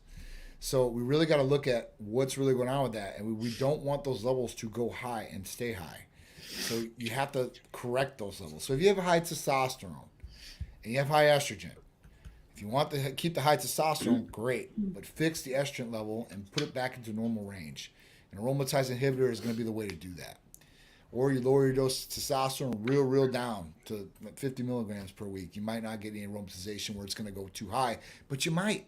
So we really got to look at what's really going on with that, and we don't want those levels to go high and stay high. So you have to correct those levels. So if you have high testosterone and you have high estrogen, if you want to keep the high testosterone, great, but fix the estrogen level and put it back into normal range. An aromatase inhibitor is going to be the way to do that. Or you lower your dose of testosterone real down to 50 milligrams per week. You might not get any aromatization where it's going to go too high, but you might.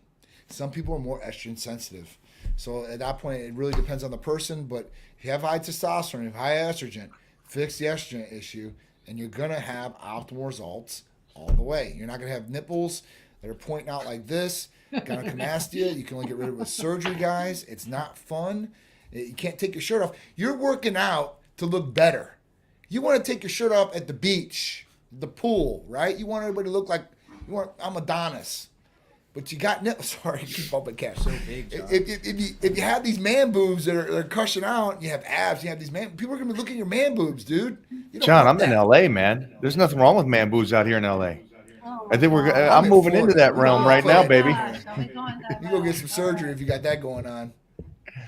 Some people are more estrogen sensitive. So at that point, it really depends on the person. But if you have high testosterone, you have high estrogen, fix the estrogen issue, and you're going to have optimal results all the way. You're not going to have nipples that are pointing out like this. Gynecomastia, you can only get rid of it with surgery, guys. It's not fun. You can't take your shirt off. You're working out to look better. You want to take your shirt off at the beach, the pool, right? You want everybody to look like I'm Adonis. But you got nipples. Sorry, keep bumping cash. So big, John. if you have these man boobs that are crushing out, you have abs, you have these man. People are gonna be looking at your man boobs, dude. You don't John, want I'm in that. LA, man. There's nothing wrong with man boobs out here in LA. Oh, I think God. I'm in moving into Florida. that realm Oh, right now, Florida. baby. Gosh, are we going that You go get route? some surgery if you got that going on.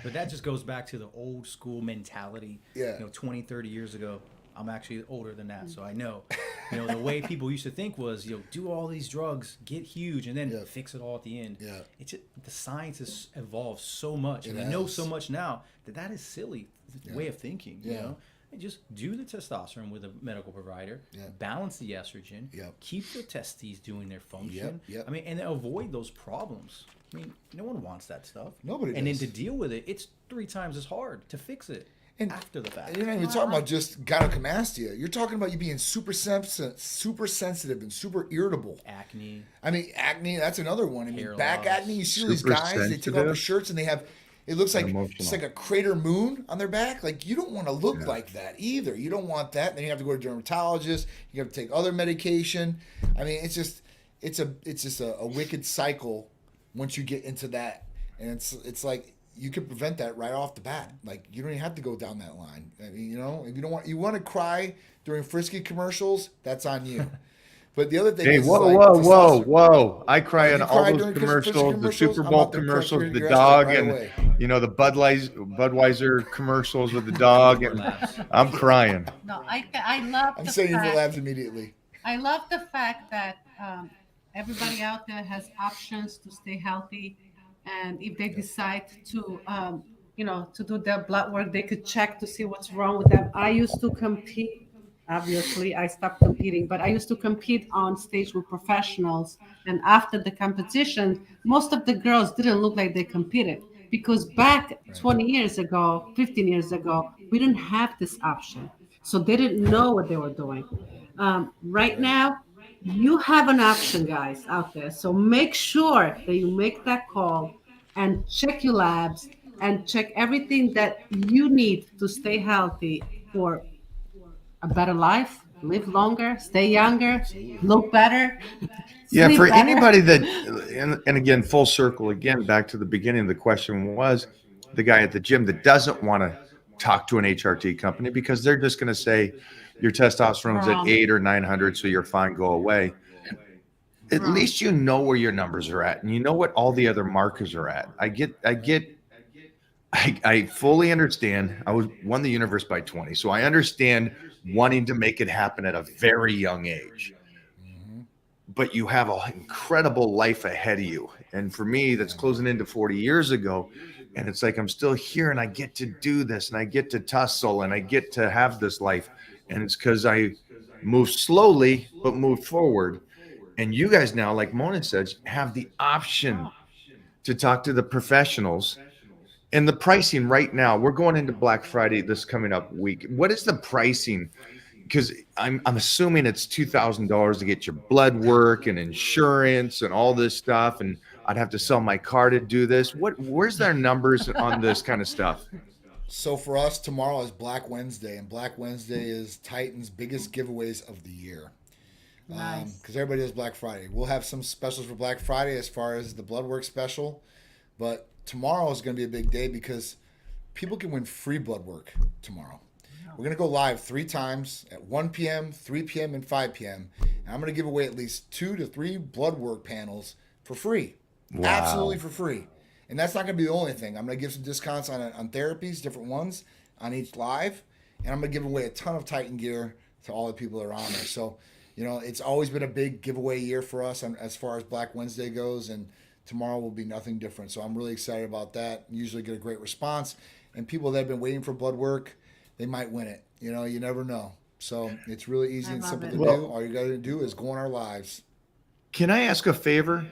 But that just goes back to the old school mentality. Yeah. 20, 30 years ago. I'm actually older than that, so I know. The way people used to think was, do all these drugs, get huge, and then Yeah. fix it all at the end. Yeah. It's just, the science has evolved so much, and It we know has. so much now that is silly way of thinking. Yeah. And just do the testosterone with a medical provider. Yeah. Balance the estrogen. Yep. Keep the testes doing their function. Yep. I mean, and avoid those problems. I mean, no one wants that stuff. Nobody And does. then to deal with it, it's 3 times as hard to fix it after the fact. And you're not even talking about just gynecomastia. You're talking about you being super sensitive and super irritable. Acne. I mean, acne, that's another one. I mean, Hair back loss. acne, you see these Super guys, they take off their sensitive. shirts and they have, it looks like Emotional. it's like a crater moon on their back. Like, you don't want to look like that either. You don't want that. Then you have to go to a dermatologist. You have to take other medication. I mean, it's just a wicked cycle once you get into that. And it's like, you can prevent that right off the bat. Like, you don't even have to go down that line. I mean, if you want to cry during Frisky commercials, that's on you. But the other thing Hey, is, whoa, like, whoa, testosterone- whoa! I cry You in all cry those during commercials, the commercials? Super I'm Bowl about to crush commercials, your the ass dog, right and away. the Budweiser commercials with the dog, and Labs. I'm crying. No, I love I'm the sending you for fact. labs immediately. I love the fact that everybody out there has options to stay healthy, and if they decide to, to do their blood work, they could check to see what's wrong with them. I used to compete. Obviously, I stopped competing, but I used to compete on stage with professionals. And after the competition, most of the girls didn't look like they competed because back 20 years ago, 15 years ago, we didn't have this option. So they didn't know what they were doing. Right now, you have an option, guys, out there. So make sure that you make that call and check your labs and check everything that you need to stay healthy for a better life, live longer, stay younger, look better. Yeah, sleep for better. anybody that, and again, full circle again, back to the beginning of the question was the guy at the gym that doesn't want to talk to an HRT company because they're just going to say your testosterone's at Wrong. 800 or 900, so you're fine, go away. At Wrong. least you know where your numbers are at, and you know what all the other markers are at. I fully understand. I won the universe by 20, so I understand wanting to make it happen at a very young age. But you have an incredible life ahead of you. And for me, that's closing into 40 years ago. And it's like, I'm still here and I get to do this and I get to tussle and I get to have this life. And it's because I move slowly, but move forward. And you guys now, like Mona said, have the option to talk to the professionals. And the pricing right now, we're going into Black Friday this coming up week. What is the pricing? Because I'm assuming it's $2,000 to get your blood work and insurance and all this stuff, and I'd have to sell my car to do this. Where's their numbers on this kind of stuff? So for us, tomorrow is Black Wednesday, and Black Wednesday is Titan's biggest giveaways of the year. Nice. Because everybody does Black Friday. We'll have some specials for Black Friday as far as the blood work special, but tomorrow is going to be a big day because people can win free blood work tomorrow. We're gonna go live 3 times at 1 p.m., 3 p.m., and 5 p.m. And I'm gonna give away at least 2 to 3 blood work panels for free, absolutely for free. And that's not gonna be the only thing. I'm gonna give some discounts on therapies, different ones on each live, and I'm gonna give away a ton of Titan gear to all the people that are on there. So, it's always been a big giveaway year for us as far as Black Wednesday goes, and tomorrow will be nothing different. So I'm really excited about that. Usually get a great response, and people that have been waiting for blood work, they might win it. You never know. So it's really easy and simple to do. All you got to do is go on our lives. Can I ask a favor?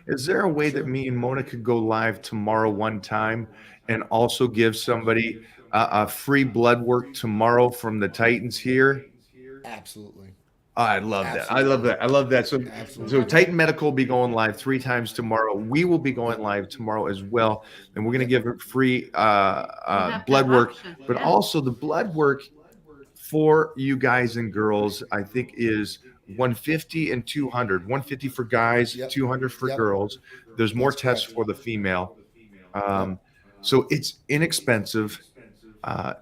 Is there a way that me and Mona could go live tomorrow one time and also give somebody a free blood work tomorrow from the Titans here? Absolutely. I love that. I love that. I love that. So Titan Medical will be going live 3 times tomorrow. We will be going live tomorrow as well, and we're going to give free blood work, but also the blood work for you guys and girls, I think, is 150 and 200. 150 for guys, 200 for girls. There's more tests for the female. So it's inexpensive.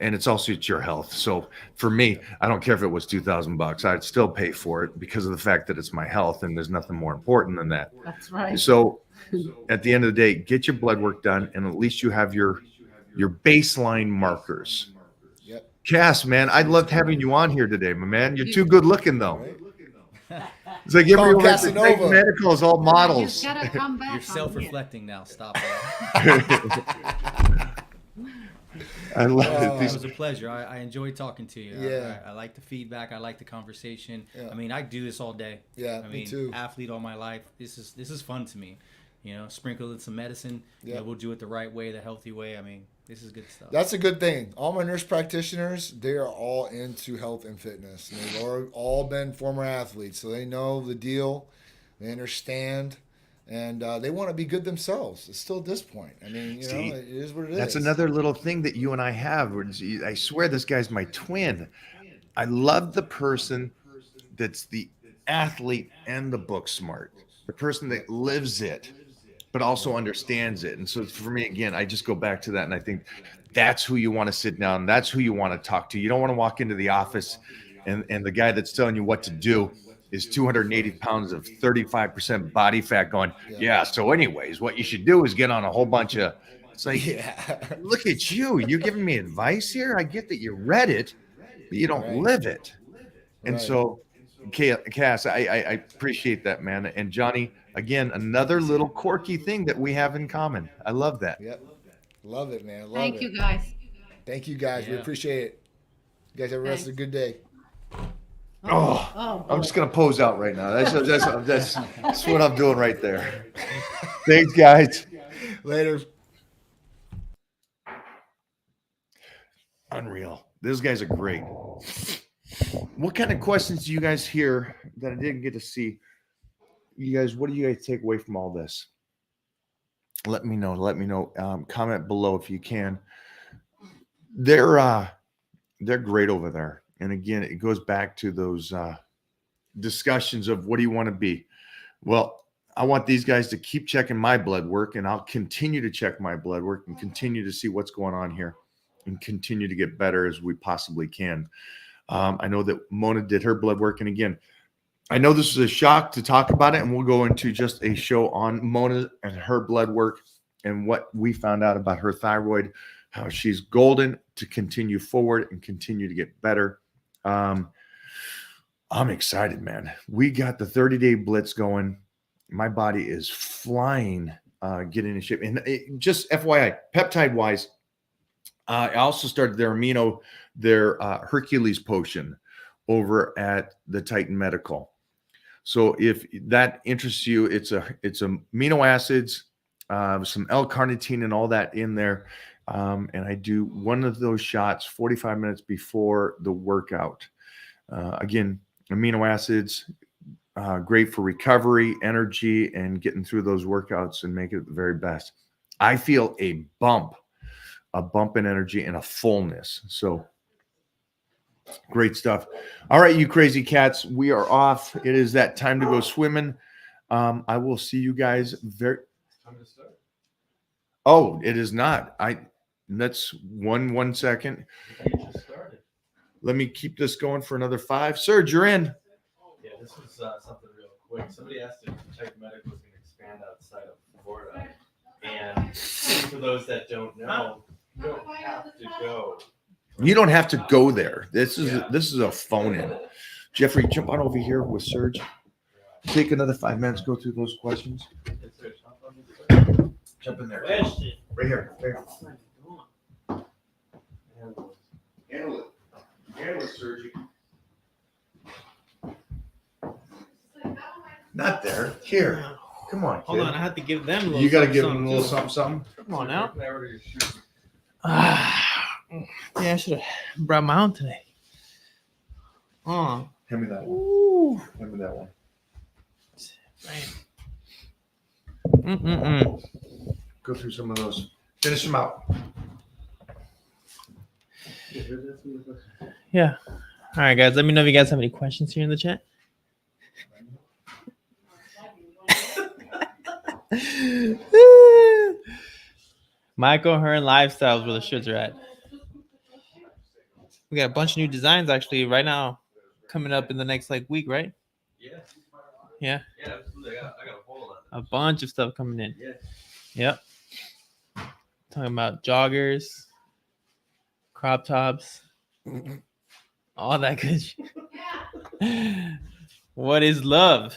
And it's also your health. So for me, I don't care if it was $2,000. I'd still pay for it because of the fact that it's my health, and there's nothing more important than that. That's right. So at the end of the day, get your blood work done, and at least you have your baseline markers. Yep. Cass, man, I loved having you on here today, my man. You're too good looking, though. It's like everyone at Titan Medical is all models. You gotta come back. You're self-reflecting now. Stop that. I love It it. was a pleasure. I enjoyed talking to you. Yeah. I like the feedback. I like the conversation. Yeah. I mean, I do this all day. Yeah, I me mean, too. athlete all my life. This is fun to me. Sprinkle in some medicine. Yeah. We'll do it the right way, the healthy way. I mean, this is good stuff. That's a good thing. All my nurse practitioners, they are all into health and fitness. And they've all been former athletes, so they know the deal. They understand. And they want to be good themselves. It's still at this point. I mean, it is what it is. That's another little thing that you and I have. I swear this guy's my twin. I love the person that's the athlete and the book smart, the person that lives it, but also understands it. And so for me, again, I just go back to that, and I think that's who you want to sit down. That's who you want to talk to. You don't want to walk into the office and the guy that's telling you what to do is 280 pounds of 35% body fat going, so anyways, what you should do is get on a whole bunch of, it's like, look at you. You're giving me advice here? I get that you read it, but you don't live it. And so, Cass, I appreciate that, man. And Johnny, again, another little quirky thing that we have in common. I love that. Yep. Love it, man. Thank you, guys. Thank you, guys. We appreciate it. You guys have the rest of a good day. I'm just gonna pose out right now. That's what I'm doing right there. Thanks, guys. Later. Unreal. Those guys are great. What kind of questions do you guys hear that I didn't get to see? You guys, what do you guys take away from all this? Let me know. Comment below if you can. They're great over there. And again, it goes back to those discussions of what do you want to be? Well, I want these guys to keep checking my blood work, and I'll continue to check my blood work and continue to see what's going on here and continue to get better as we possibly can. I know that Mona did her blood work. And again, I know this is a shock to talk about it, and we'll go into just a show on Mona and her blood work and what we found out about her thyroid, how she's golden to continue forward and continue to get better. I'm excited, man. We got the 30-day blitz going. My body is flying, getting in shape. And just FYI, peptide-wise, I also started their Hercules potion over at the Titan Medical. So if that interests you, it's amino acids, some L-carnitine and all that in there. And I do one of those shots 45 minutes before the workout. Again, amino acids, great for recovery, energy, and getting through those workouts and make it the very best. I feel a bump in energy and a fullness. So great stuff. All right, you crazy cats, we are off. It is that time to go swimming. I will see you guys very. Time to start. Oh, it is not. That's one second. Let me keep this going for another 5. Serge, you're in. Yeah, this was something real quick. Somebody asked if Tech Medical was going to expand outside of Florida. And for those that don't know, you don't have to go. You don't have to go there. This is a phone in. Jeffrey, jump on over here with Serge. Take another 5 minutes, go through those questions. Jump in there. Question. Right here. Handle it, Serge. Not there. Here. Come on, kid. Hold on, I have to give them a little You got to something, give them a little something, something. Come on now. Yeah, I should have brought my own today. Oh, Hand me that one. ooh, Hand me that one. man. Go through some of those. Finish them out. Yeah. All right, guys. Let me know if you guys have any questions here in the chat. Michael Hearn Lifestyles, where the shirts are at. We got a bunch of new designs actually right now coming up in the next week, right? Yeah. Yeah. Yeah, absolutely. I got a hold on A bunch of stuff coming in. Yeah. Yep. Talking about joggers, crop tops, all that good shit. What is love?